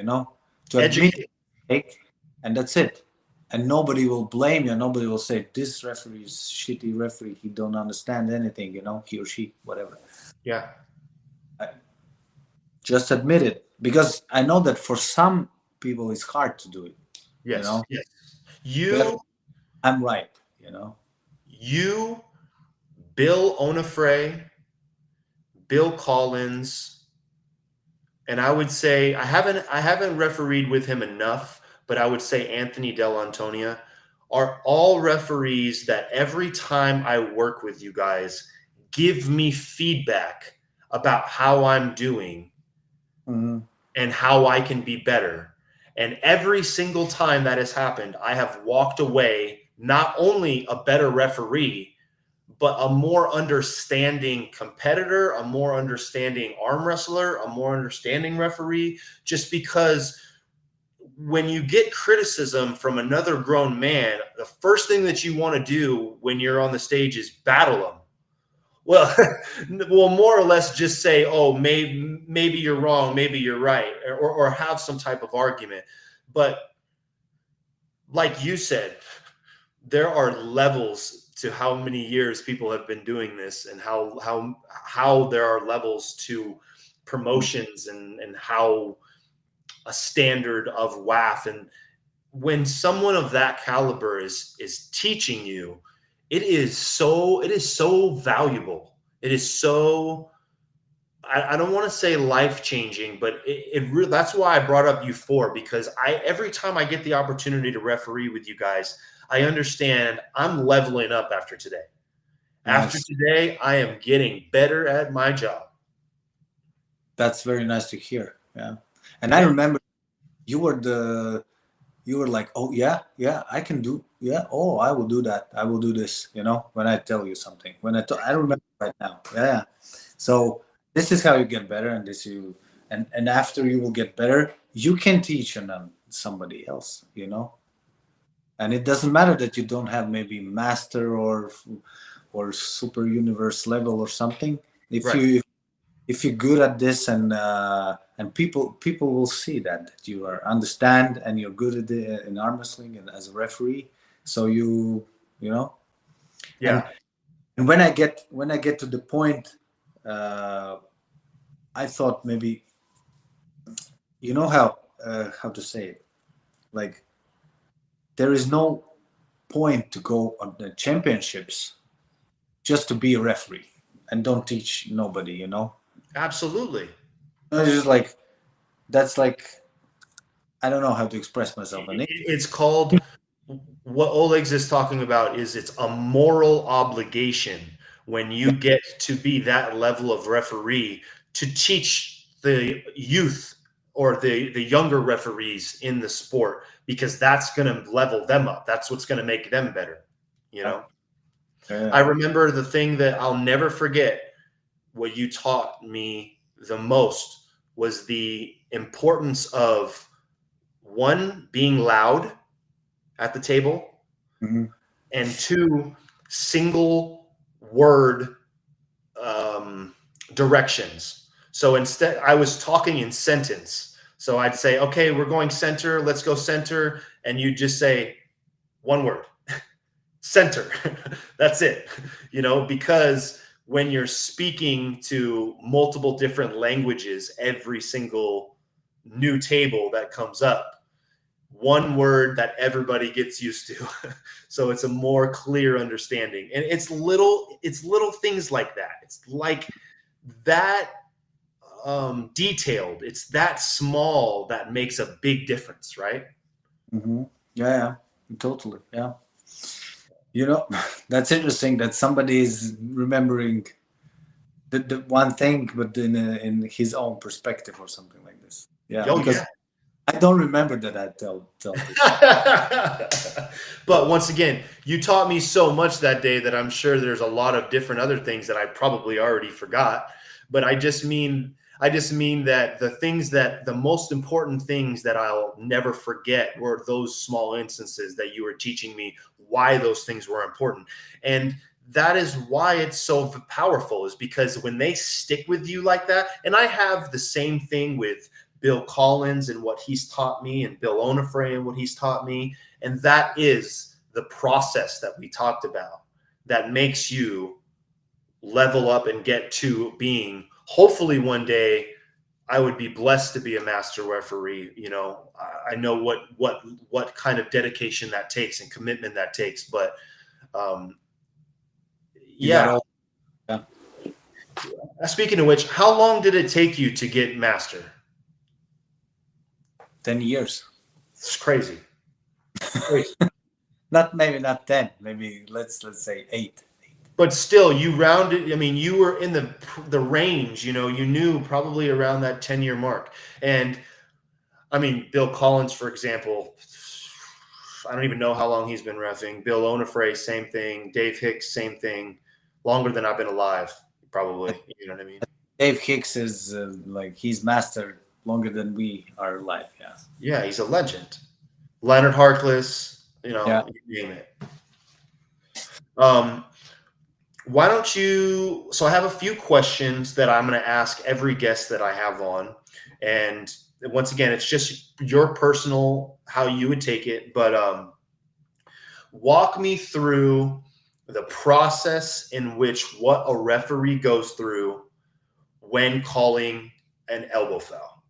admit Educate. mistake, and that's it. And nobody will blame you. Nobody will say this referee is shitty referee. He don't understand anything. He or she, whatever. Yeah. Just admit it, because I know that for some people it's hard to do it. You Yes. know, Yes. but You, I'm right. You know. you, Bill Onofre, Bill Collins, and I would say I haven't refereed with him enough, but I would say Anthony Del Antonia are all referees that every time I work with you guys give me feedback about how I'm doing Hmm. and how I can be better. And every single time that has happened, I have walked away not only a better referee, but a more understanding competitor, a more understanding arm wrestler, a more understanding referee, just because when you get criticism from another grown man, the first thing that you want to do when you're on the stage is battle them. Well, well, more or less just say, "Oh, maybe you're wrong, maybe you're right," or have some type of argument. But like you said, there are levels to how many years people have been doing this, and how there are levels to promotions, and how a standard of WAF. And when someone of that caliber is teaching you, it is so valuable. It is so, I don't want to say life changing, but that's why I brought up you four, because every time I get the opportunity to referee with you guys, I understand I'm leveling up after today. After Nice. today, I am getting better at my job. That's very nice to hear. Yeah. And I Yeah. remember you were like, oh yeah, yeah, I can do, yeah, oh, I will do that, I will do this, when I tell you something, I remember right now. Yeah. So this is how you get better, and this you and after you will get better, you can teach somebody else, and it doesn't matter that you don't have maybe master or super universe level or something. if Right. you if you're good at this, and people will see that you are understand and you're good at in arm wrestling and as a referee. So you know and Yeah. and when I get to the point, uh, I thought maybe, how to say it, like, there is no point to go on the championships just to be a referee and don't teach nobody. Absolutely. It's just like, that's like, I don't know how to express myself in It's called, what Olegs is talking about is it's a moral obligation when you get to be that level of referee to teach the youth or the younger referees in the sport, because that's going to level them up. That's what's going to make them better. You Yeah. know, I Yeah. remember the thing that I'll never forget, what you taught me the most was the importance of, one, being loud at the table, Mhm. and two, single word directions. So instead, I was talking in sentence. So I'd say, okay, we're going center, let's go center. And you just say one word, center. That's it. Because when you're speaking to multiple different languages, every single new table that comes up, one word that everybody gets used to. So it's a more clear understanding. And it's little things like that. It's like that, detailed. It's that small that makes a big difference, right? Hmm. Yeah, yeah, totally. Yeah. That's interesting that somebody is remembering the one thing, but in his own perspective or something like this. Yeah, Oh because yeah. I don't remember that I tell this. But once again, you taught me so much that day that I'm sure there's a lot of different other things that I probably already forgot. But I just mean, I just mean that the most important things that I'll never forget were those small instances that you were teaching me why those things were important. And that is why it's so powerful, is because when they stick with you like that, and I have the same thing with Bill Collins and what he's taught me, and Bill Onufray and what he's taught me. And that is the process that we talked about that makes you level up and get to being, hopefully one day I would be blessed to be a master referee. You know, I know what kind of dedication that takes and commitment that takes, but You got yeah. all. Yeah. Speaking of which, how long did it take you to get master? 10 years. It's crazy. Crazy. Maybe not 10. Maybe let's say 8. But still, you rounded. I mean, you were in the range. You know, you knew probably around that 10-year mark. And I mean, Bill Collins, for example, I don't even know how long he's been reffing. Bill Onufray, same thing. Dave Hicks, same thing. Longer than I've been alive, probably. You know what I mean? Dave Hicks is like he's mastered longer than we are alive. Yeah. Yeah, he's a legend. Leonard Harkless, you know, Yeah. you name it. Why don't you? So I have a few questions that I'm going to ask every guest that I have on, and once again, it's just your personal how you would take it. But walk me through the process in which what a referee goes through when calling an elbow foul.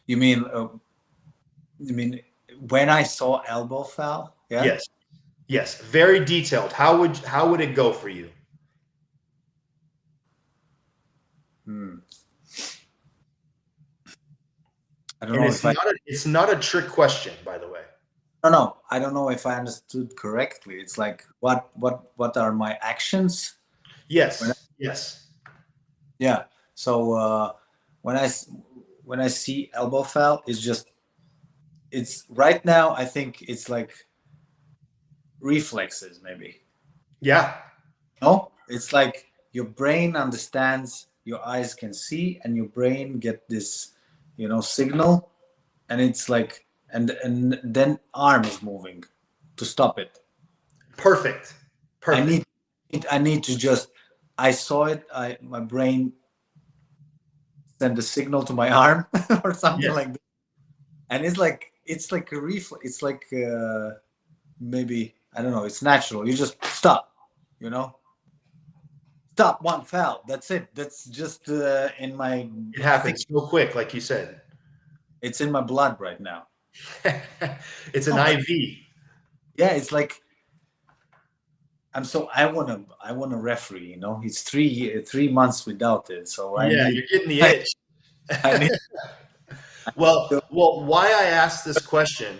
You mean when I saw elbow foul? Yeah. Yes, yes, very detailed. How would it go for you? I don't And know if I. it's not a trick question, by the way. No. I don't know if I understood correctly. It's like what are my actions? Yes, yes. Yeah. So when I see elbow foul, it's right now. I think it's like reflexes, maybe. Yeah. No, it's like your brain understands, your eyes can see, and your brain get this, signal, and it's like, and then arm is moving to stop it. Perfect. I Perfect. need to just. I saw it. My brain send a signal to my arm or something Yes. like that, and it's like a reflex. It's like maybe I don't know. It's natural. You just stop. You know. Stop, one foul. That's it. That's just in my. It I think happens so quick, like you said. it's in my blood right now. It's an No, but IV. yeah, it's like I wanna referee. It's 3 months without it, so I Yeah, need. you're getting the I, itch. I need. Well, why I asked this question,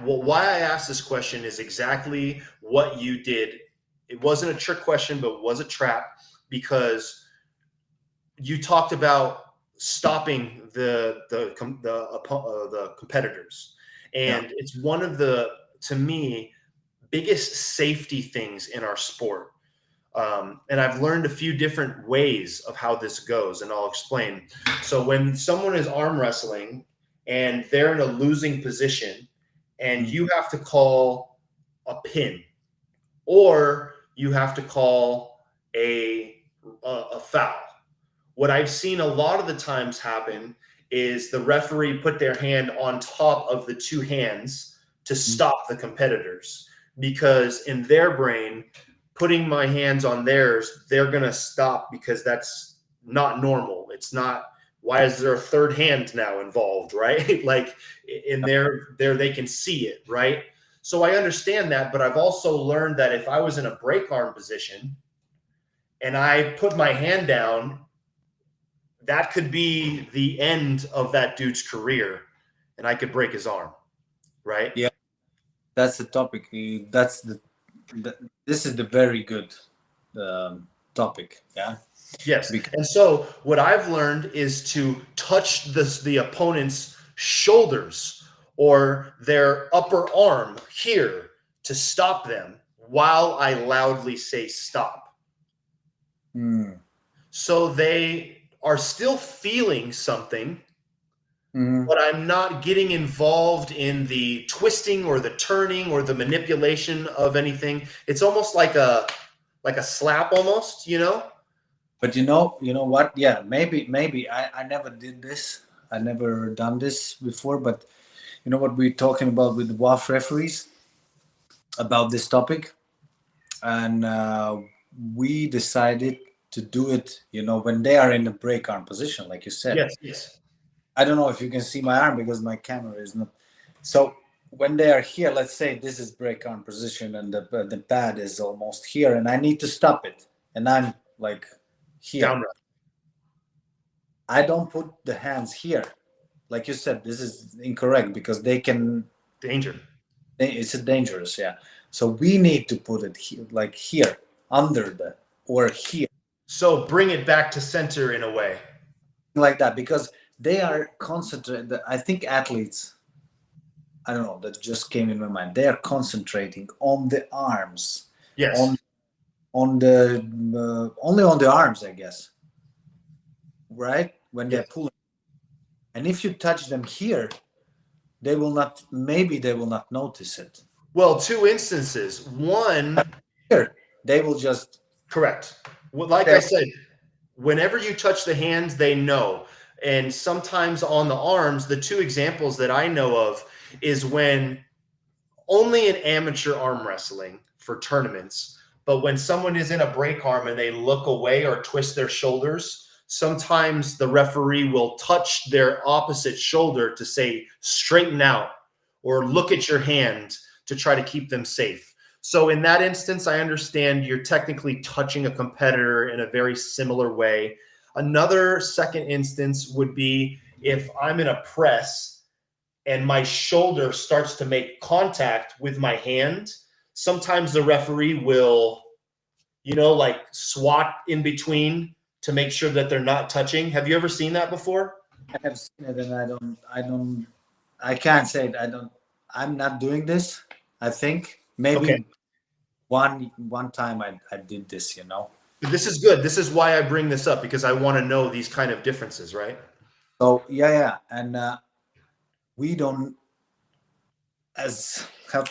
why I asked this question is exactly what you did. It wasn't a trick question, but it was a trap, because you talked about stopping the competitors, Yeah. and it's one of the, to me, biggest safety things in our sport. And I've learned a few different ways of how this goes, and I'll explain. So when someone is arm wrestling and they're in a losing position, and Mm. you have to call a pin, or you have to call a foul. What I've seen a lot of the times happen is the referee put their hand on top of the two hands to Mm. stop the competitors, because in their brain, putting my hands on theirs, they're going to stop, because that's not normal. It's not, why is there a third hand now involved, right? Like in there they can see it, right? So I understand that, but I've also learned that if I was in a break arm position and I put my hand down, that could be the end of that dude's career, and I could break his arm, right? Yeah, that's the topic. That's this is the very good topic. Yeah. Yes. Because And so what I've learned is to touch the opponent's shoulders or their upper arm here to stop them while I loudly say stop. mm, So they are still feeling something, Hmm. but I'm not getting involved in the twisting or the turning or the manipulation of anything. It's almost like a slap almost, you know? But you know what? Yeah, maybe I never did this. I never done this before. But you know what we're talking about with the WAF referees about this topic, and we decided to do it. You know, when they are in the break arm position, like you said. Yes, yes. I don't know if you can see my arm because my camera is not. So when they are here, let's say this is break arm position and the pad is almost here, and I need to stop it, and I'm like here. Down I don't put the hands here. Like you said, this is incorrect because they can. danger. It's dangerous, yeah. So we need to put it here, like here, under the or here, So bring it back to center in a way. like that, because they are concentrated. I think athletes. I don't know. That just came in my mind. They are concentrating on the arms, Yes. on the only on the arms, I guess. Right when they're Yes. pulling, and if you touch them here, they will not. Maybe they will not notice it. Well, two instances. One, Here, they will just. correct. Well, like I They're said, whenever you touch the hands, they know. And sometimes on the arms, the two examples that I know of is when only in amateur arm wrestling for tournaments, but when someone is in a break arm and they look away or twist their shoulders, sometimes the referee will touch their opposite shoulder to say straighten out or look at your hand to try to keep them safe. So in that instance, I understand you're technically touching a competitor in a very similar way. Another second instance would be if I'm in a press and my shoulder starts to make contact with my hand. Sometimes the referee will, like swat in between to make sure that they're not touching. Have you ever seen that before? I have seen it, and I can't say it. I'm not doing this. I think Okay. maybe one time I did this. This is good. This is why I bring this up because I want to know these kind of differences, right? So yeah, and we don't as have.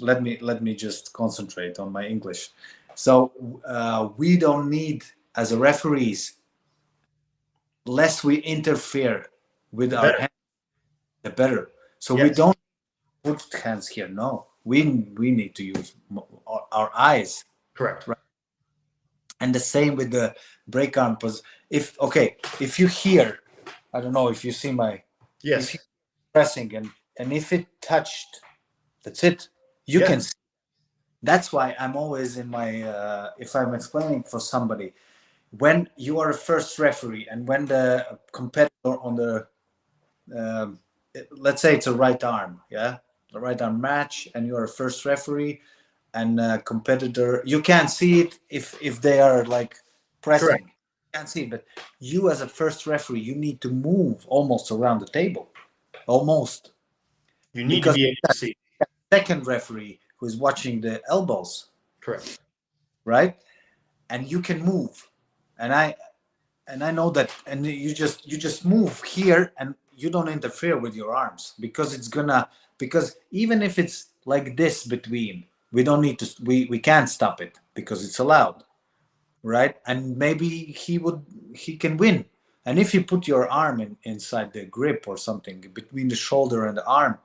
Let me just concentrate on my English. So we don't need as a referees, less we interfere with The our better. hands, the better. So we Yes. don't put hands here. No, we need to use our eyes, Correct. right? And the same with the break arm pose. If you hear, I don't know if you see my, if you Yes. pressing and if it touched, that's it. You Yeah. can see. That's why I'm always in my if I'm explaining for somebody, when you are a first referee and when the competitor on the um, let's say it's a right arm, yeah, the right arm match, and you're a first referee, and competitor, you can't see it if they are like Correct. pressing. You can't see it, but you as a first referee, you need to move almost around the table, almost, You need to because be able to see. second referee who is watching the elbows, Correct. right, and you can move, and I know that, and you just move here, and you don't interfere with your arms because it's gonna, because even if it's like this between, we don't need to, we can't stop it because it's allowed, right? And maybe he can win. And if you put your arm inside the grip or something between the shoulder and the arm,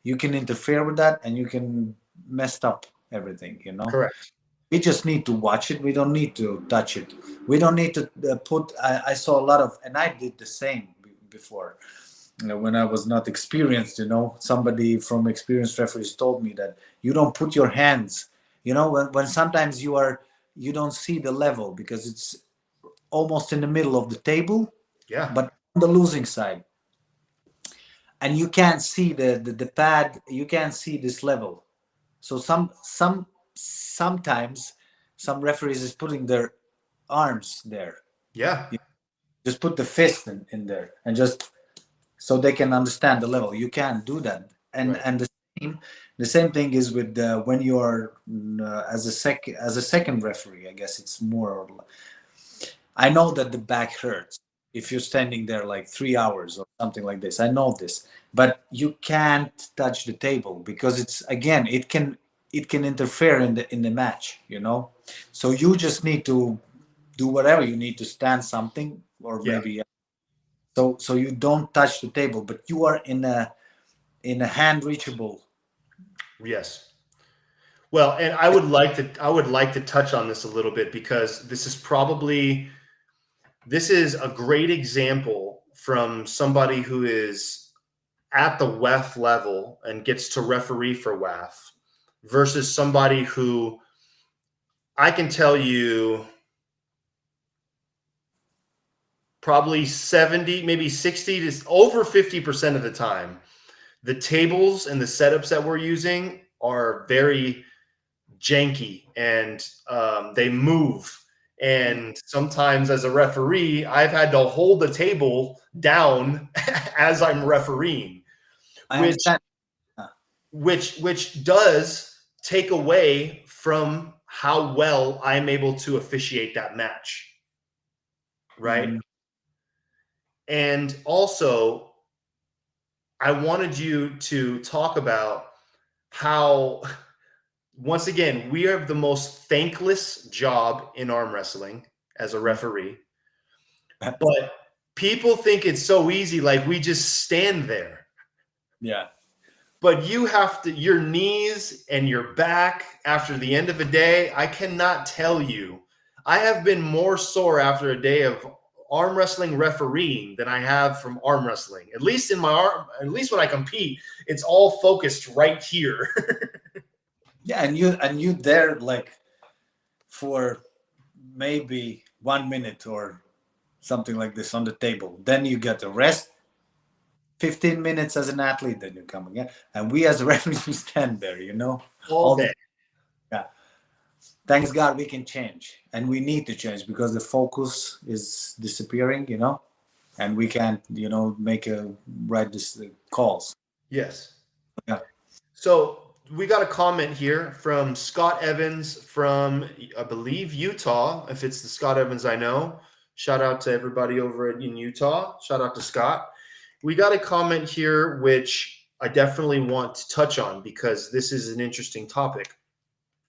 you can interfere with that and you can mess up everything. Correct. We just need to watch it. We don't need to touch it. We don't need to put. I saw a lot of, and I did the same before. When I was not experienced, somebody from experienced referees told me that you don't put your hands. When sometimes you don't see the level because it's almost in the middle of the table, Yeah. but on the losing side, and you can't see the pad. You can't see this level. So sometimes some referees is putting their arms there. Yeah. You just put the fist in there and just so they can understand the level. You can't do that. And Right. and the same thing is with when you are as a second referee. I guess it's more. I know that the back hurts if you're standing there like 3 hours or something like this. I know this, but you can't touch the table because it's again it can interfere in the match, you know. So you just need to do whatever you need to stand something or Yeah. maybe so you don't touch the table, but you are in a hand reachable. Yes. Well, and I would like to touch on this a little bit because this is a great example from somebody who is at the WEF level and gets to referee for WEF versus somebody who I can tell you probably 70, maybe 60 to over 50% of the time, the tables and the setups that we're using are very janky and they move. And sometimes as a referee, I've had to hold the table down as I'm refereeing, I which understand. which does take away from how well I'm able to officiate that match, right? Mhm. And also, I wanted you to talk about how, once again, we have the most thankless job in arm wrestling as a referee, but people think it's so easy, like we just stand there. Yeah. But you have to, your knees and your back after the end of a day, I cannot tell you. I have been more sore after a day of arm wrestling refereeing than I have from arm wrestling. At least in my arm, at least when I compete, it's all focused right here. Yeah, and you there like for maybe 1 minute or something like this on the table. Then you get a rest, 15 minutes as an athlete, then you come again. And we as referees, we stand there, you know, All all the day. yeah. Thanks God we can change. And we need to change because the focus is disappearing, you know, and we can't, you know, make a right calls. Yes. Yeah. So we got a comment here from Scott Evans from, I believe, Utah. If it's the Scott Evans I know, shout out to everybody over in Utah. Shout out to Scott. We got a comment here which I definitely want to touch on because this is an interesting topic.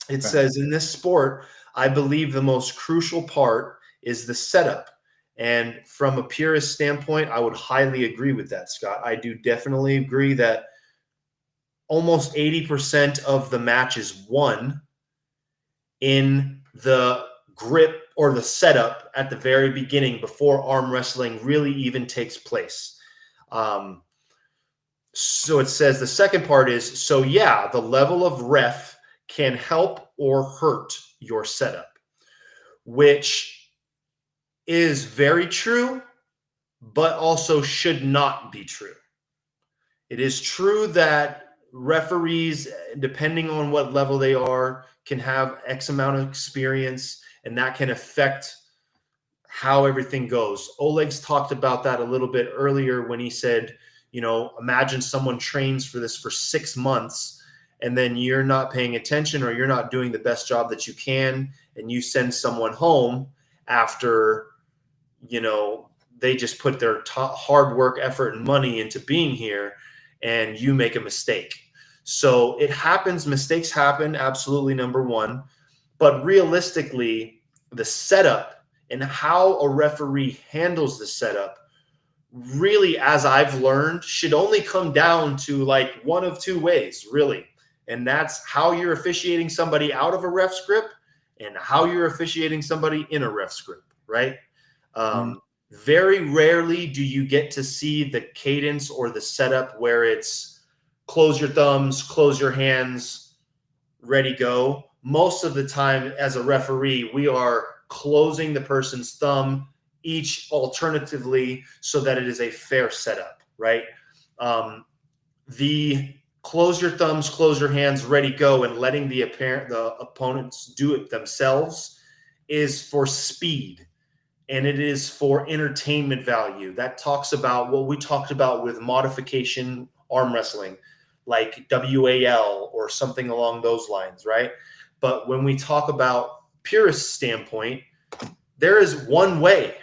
It Okay. says, in this sport, I believe the most crucial part is the setup. And from a purist standpoint, I would highly agree with that, Scott. I do definitely agree that almost 80% of the match is won in the grip or the setup at the very beginning before arm wrestling really even takes place. Um, so it says the second part is, so yeah, the level of ref can help or hurt your setup, which is very true, but also should not be true. It is true that referees, depending on what level they are, can have X amount of experience, and that can affect how everything goes. Olegs talked about that a little bit earlier when he said, you know, imagine someone trains for this for 6 months and then you're not paying attention or you're not doing the best job that you can, and you send someone home after, you know, they just put their hard work, effort, and money into being here, and you make a mistake. So it happens. Mistakes happen. Absolutely. Number one. But realistically, the setup and how a referee handles the setup really, as I've learned, should only come down to like one of two ways, really. And that's how you're officiating somebody out of a ref script and how you're officiating somebody in a ref script, right? Mhm. Very rarely do you get to see the cadence or the setup where it's close your thumbs, close your hands, ready, go. Most of the time, as a referee, we are closing the person's thumb each alternatively so that it is a fair setup, right? The close your thumbs, close your hands, ready, go, and letting the opponents do it themselves is for speed, and it is for entertainment value. That talks about what we talked about with modification arm wrestling, like WAL or something along those lines, right? But when we talk about purist standpoint, there is one way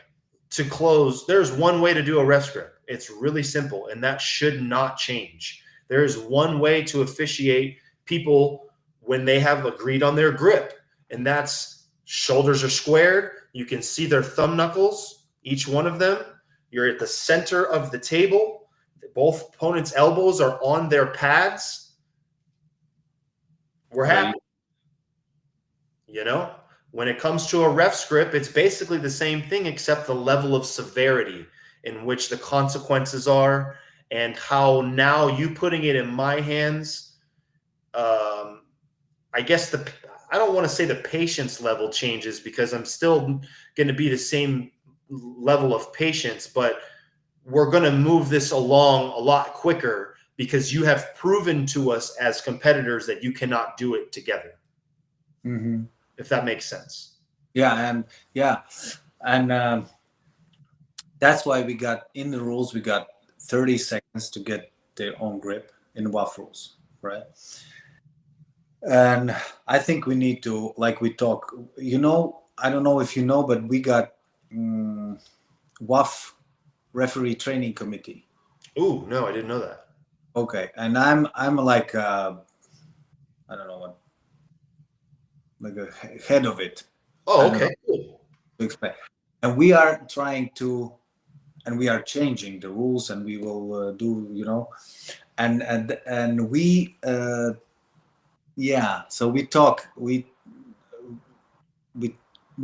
to close. There's one way to do a ref grip. It's really simple, and that should not change. There is one way to officiate people when they have agreed on their grip, and that's shoulders are squared. You can see their thumb knuckles, each one of them. You're at the center of the table. Both opponents' elbows are on their pads. We're happy. You know, when it comes to a ref grip, it's basically the same thing, except the level of severity in which the consequences are, and how now you putting it in my hands. I guess I don't want to say the patience level changes, because I'm still going to be the same level of patience, but we're going to move this along a lot quicker, because you have proven to us as competitors that you cannot do it together. Mm-hmm. If that makes sense. And that's why we got in the rules. We got 30 seconds to get their own grip in WAF rules, right? And I think we need to, like we talk. I don't know if you know, but we got WAF referee training committee. Oh no, I didn't know that. Okay, and I'm like I don't know what, like a head of it. Oh, okay, cool. To explain, and we are trying to, and we are changing the rules, and we will do, and we yeah. So we talk, we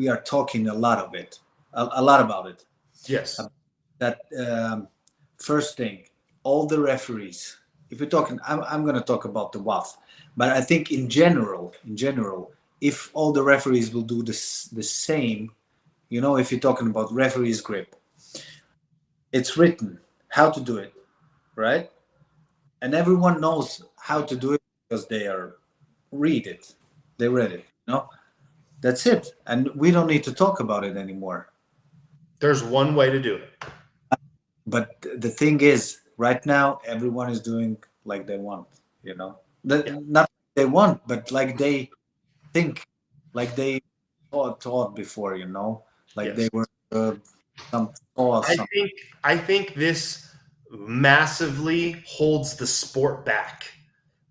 are talking a lot of it, a lot about it. Yes. That first thing, all the referees. If we're talking, I'm going to talk about the WAF, but I think in general, if all the referees will do the same, if you're talking about referees grip, it's written how to do it, right? And everyone knows how to do it because they read it. They read it, That's it. And we don't need to talk about it anymore. There's one way to do it. But the thing is, right now, everyone is doing like they want, Not they want, but like they think, like they taught before, like Yes. they were I think this massively holds the sport back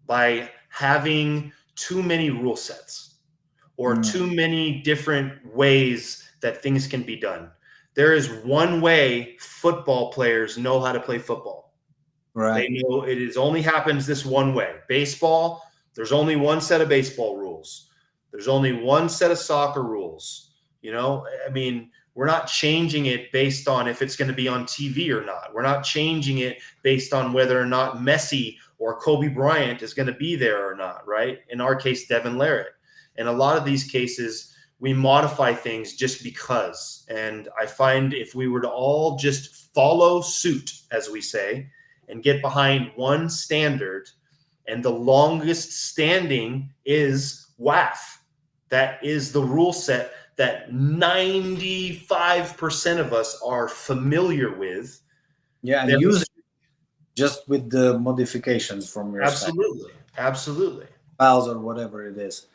by having too many rule sets or too many different ways that things can be done. There is one way football players know how to play football. Right. They know it only happens this one way. Baseball, there's only one set of baseball rules. There's only one set of soccer rules. I mean, we're not changing it based on if it's going to be on TV or not. We're not changing it based on whether or not Messi or Kobe Bryant is going to be there or not, right? In our case, Devin Larratt. In a lot of these cases, we modify things just because. And I find if we were to all just follow suit, as we say, and get behind one standard, and the longest standing is WAF. That is the rule set that 95% of us are familiar with. Yeah, and use it just with the modifications from your side. Absolutely. Files or whatever it is.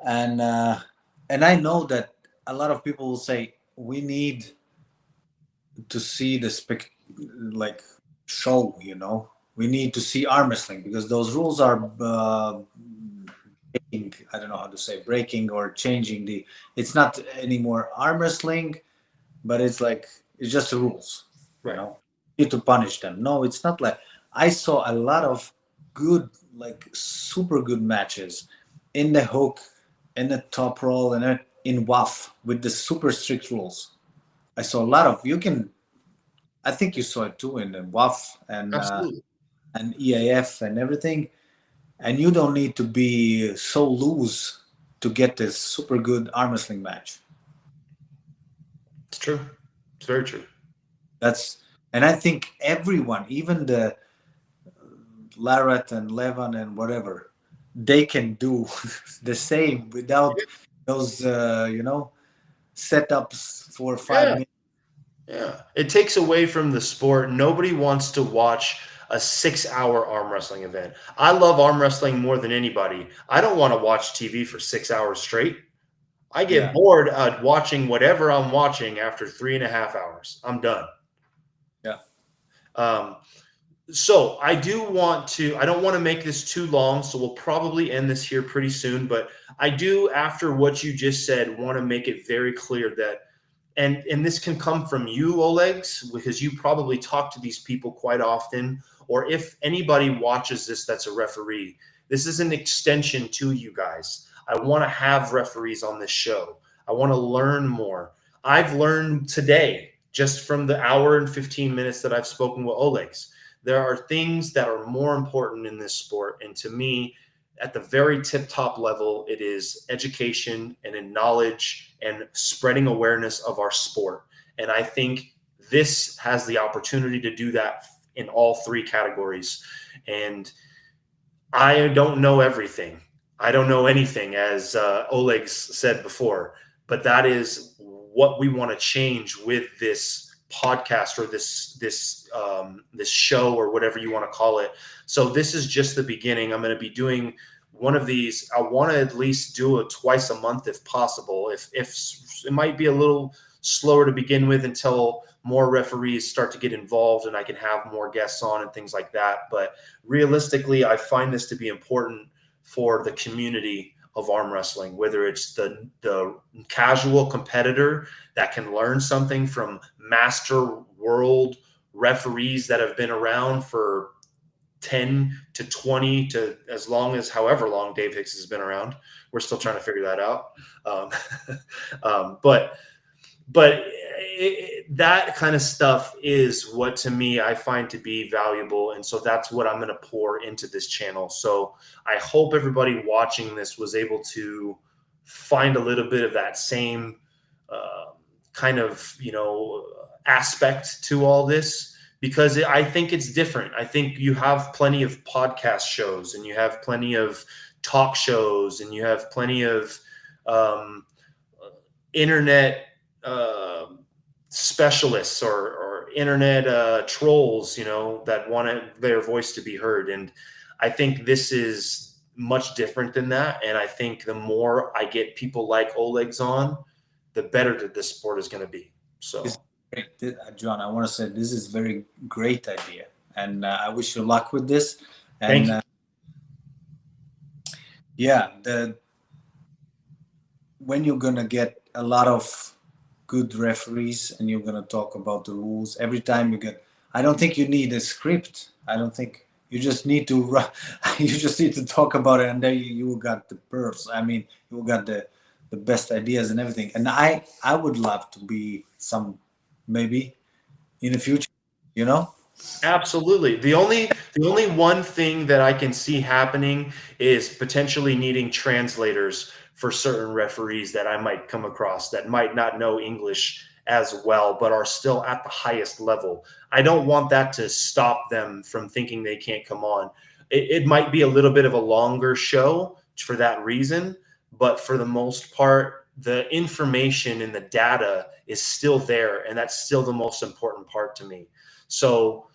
And I know that a lot of people will say, we need to see the show, we need to see arm wrestling, because those rules are I don't know how to say, breaking or changing it's not anymore arm wrestling, but it's just the rules, right? You need to punish them. No, it's not. Like, I saw a lot of good, super good matches in the hook, in the top roll, and in WAF with the super strict rules. I saw a lot of, I think you saw it too in the WAF and EAF and everything. And you don't need to be so loose to get this super good arm wrestling match. It's true. It's very true. And I think everyone, even the Larratt and Levan and whatever, they can do the same without those, setups for 5 minutes. Yeah. It takes away from the sport. Nobody wants to watch a 6-hour arm wrestling event. I love arm wrestling more than anybody. I don't want to watch TV for 6 hours straight. I get Yeah. bored watching whatever I'm watching after 3.5 hours. I'm done. Yeah. Um, so I don't want to make this too long, so we'll probably end this here pretty soon. But I do, after what you just said, want to make it very clear that, and this can come from you, Olegs, because you probably talk to these people quite often, or if anybody watches this that's a referee, this is an extension to you guys. I want to have referees on this show. I want to learn more. I've learned today, just from the hour and 15 minutes that I've spoken with Olegs. There are things that are more important in this sport. And to me, at the very tip top level, it is education and in knowledge and spreading awareness of our sport. And I think this has the opportunity to do that in all three categories. And I don't know everything. I don't know anything, as Olegs said before, but that is what we want to change with this podcast or this show or whatever you want to call it. So this is just the beginning. I'm going to be doing one of these. I want to at least do it twice a month if possible. If it might be a little slower to begin with until more referees start to get involved and I can have more guests on and things like that. But realistically, I find this to be important for the community of arm wrestling, whether it's the casual competitor that can learn something from master world referees that have been around for 10 to 20 to as long as however long Dave Hicks has been around. We're still trying to figure that out. But that kind of stuff is what, to me, I find to be valuable. And so that's what I'm going to pour into this channel. So I hope everybody watching this was able to find a little bit of that same kind of, aspect to all this, because I think it's different. I think you have plenty of podcast shows and you have plenty of talk shows and you have plenty of internet specialists or internet trolls, that want their voice to be heard. And I think this is much different than that. And I think the more I get people like Olegs on, the better that this sport is going to be. So, John, I want to say this is very great idea, and I wish you luck with this. thank And you. When you're gonna get a lot of good referees and you're gonna talk about the rules every time you get, I don't think you need a script. I don't think you just need to you just need to talk about it, and there you got the pearls. I mean, you got the best ideas and everything. And I would love to be some, maybe in the future, Absolutely. The only one thing that I can see happening is potentially needing translators for certain referees that I might come across that might not know English as well, but are still at the highest level. I don't want that to stop them from thinking they can't come on. It might be a little bit of a longer show for that reason, but for the most part, the information and the data is still there, and that's still the most important part to me. So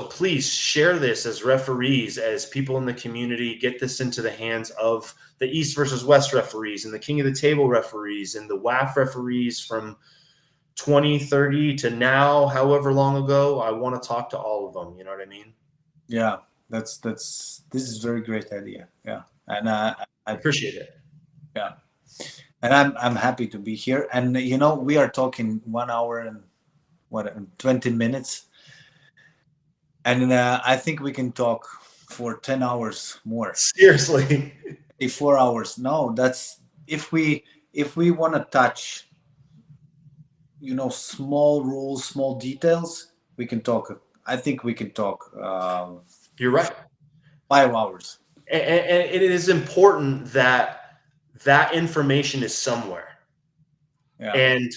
please share this as referees, as people in the community, get this into the hands of the East versus West referees and the King of the Table referees and the WAF referees from 2030 to now, however long ago. I want to talk to all of them. You know what I mean? Yeah, this is a very great idea. Yeah, and I appreciate it. Yeah, and I'm happy to be here. And we are talking 1 hour and 20 minutes. And I think we can talk for 10 hours more. Seriously. 4 hours. No, that's if we want to touch, small rules, small details, we can talk. I think we can talk. You're right. 5 hours. And it is important that information is somewhere. Yeah. And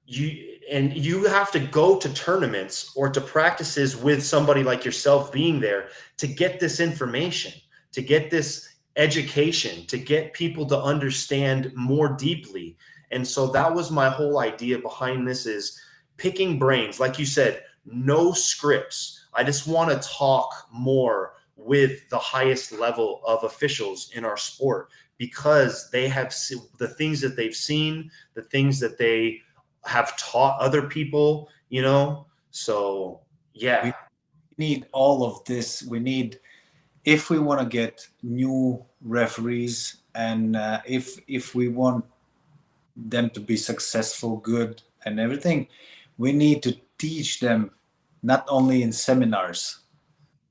you have to go to tournaments or to practices with somebody like yourself being there to get this information, to get this education, to get people to understand more deeply. And so that was my whole idea behind this, is picking brains. Like you said, no scripts. I just want to talk more with the highest level of officials in our sport, because they have the things that they've seen, the things that they have taught other people, you know? So yeah. We need all of this. We need, if we want to get new referees, and if we want them to be successful, good, and everything, we need to teach them not only in seminars,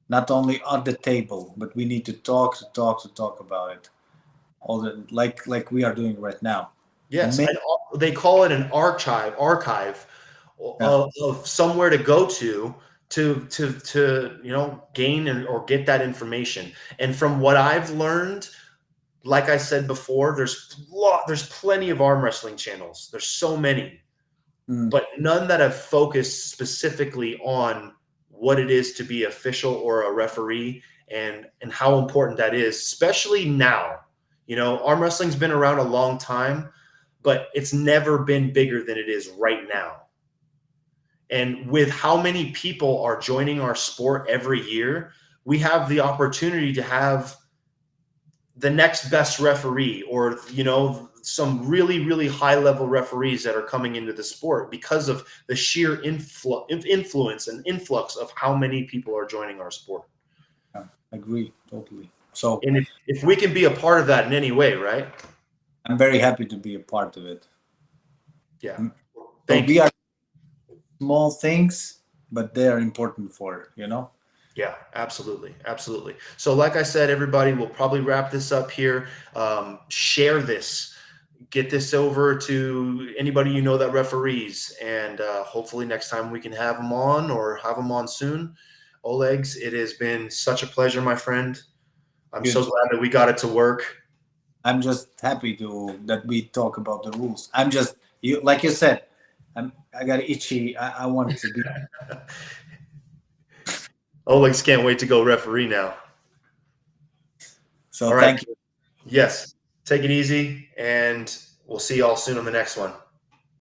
not only at the table, but we need to talk about it. All the like we are doing right now. Yes, Make, they call it an archive yeah. of somewhere to go to gain or get that information. And from what I've learned, like I said before, there's plenty of arm wrestling channels. There's so many, Mm. but none that have focused specifically on what it is to be official or a referee and how important that is, especially now. Arm wrestling's been around a long time, but it's never been bigger than it is right now. And with how many people are joining our sport every year, we have the opportunity to have the next best referee, or some really, really high level referees that are coming into the sport because of the sheer influence and influx of how many people are joining our sport. Yeah, agree totally. So, And if we can be a part of that in any way, right? I'm very happy to be a part of it. Yeah. So Thank we you. are small things, but they are important for. Yeah, absolutely. Absolutely. So like I said, everybody, we'll probably wrap this up here. Share this, get this over to anybody that referees, and hopefully next time we can have them on, or have them on soon. Olegs, it has been such a pleasure, my friend. I'm You so too. glad that we got it to work. I'm just happy that we talk about the rules. I'm just, like you said, I got itchy. I want to be. Olegs can't wait to go referee now. So All right. thank you. Yes. Take it easy, and we'll see y'all soon on the next one.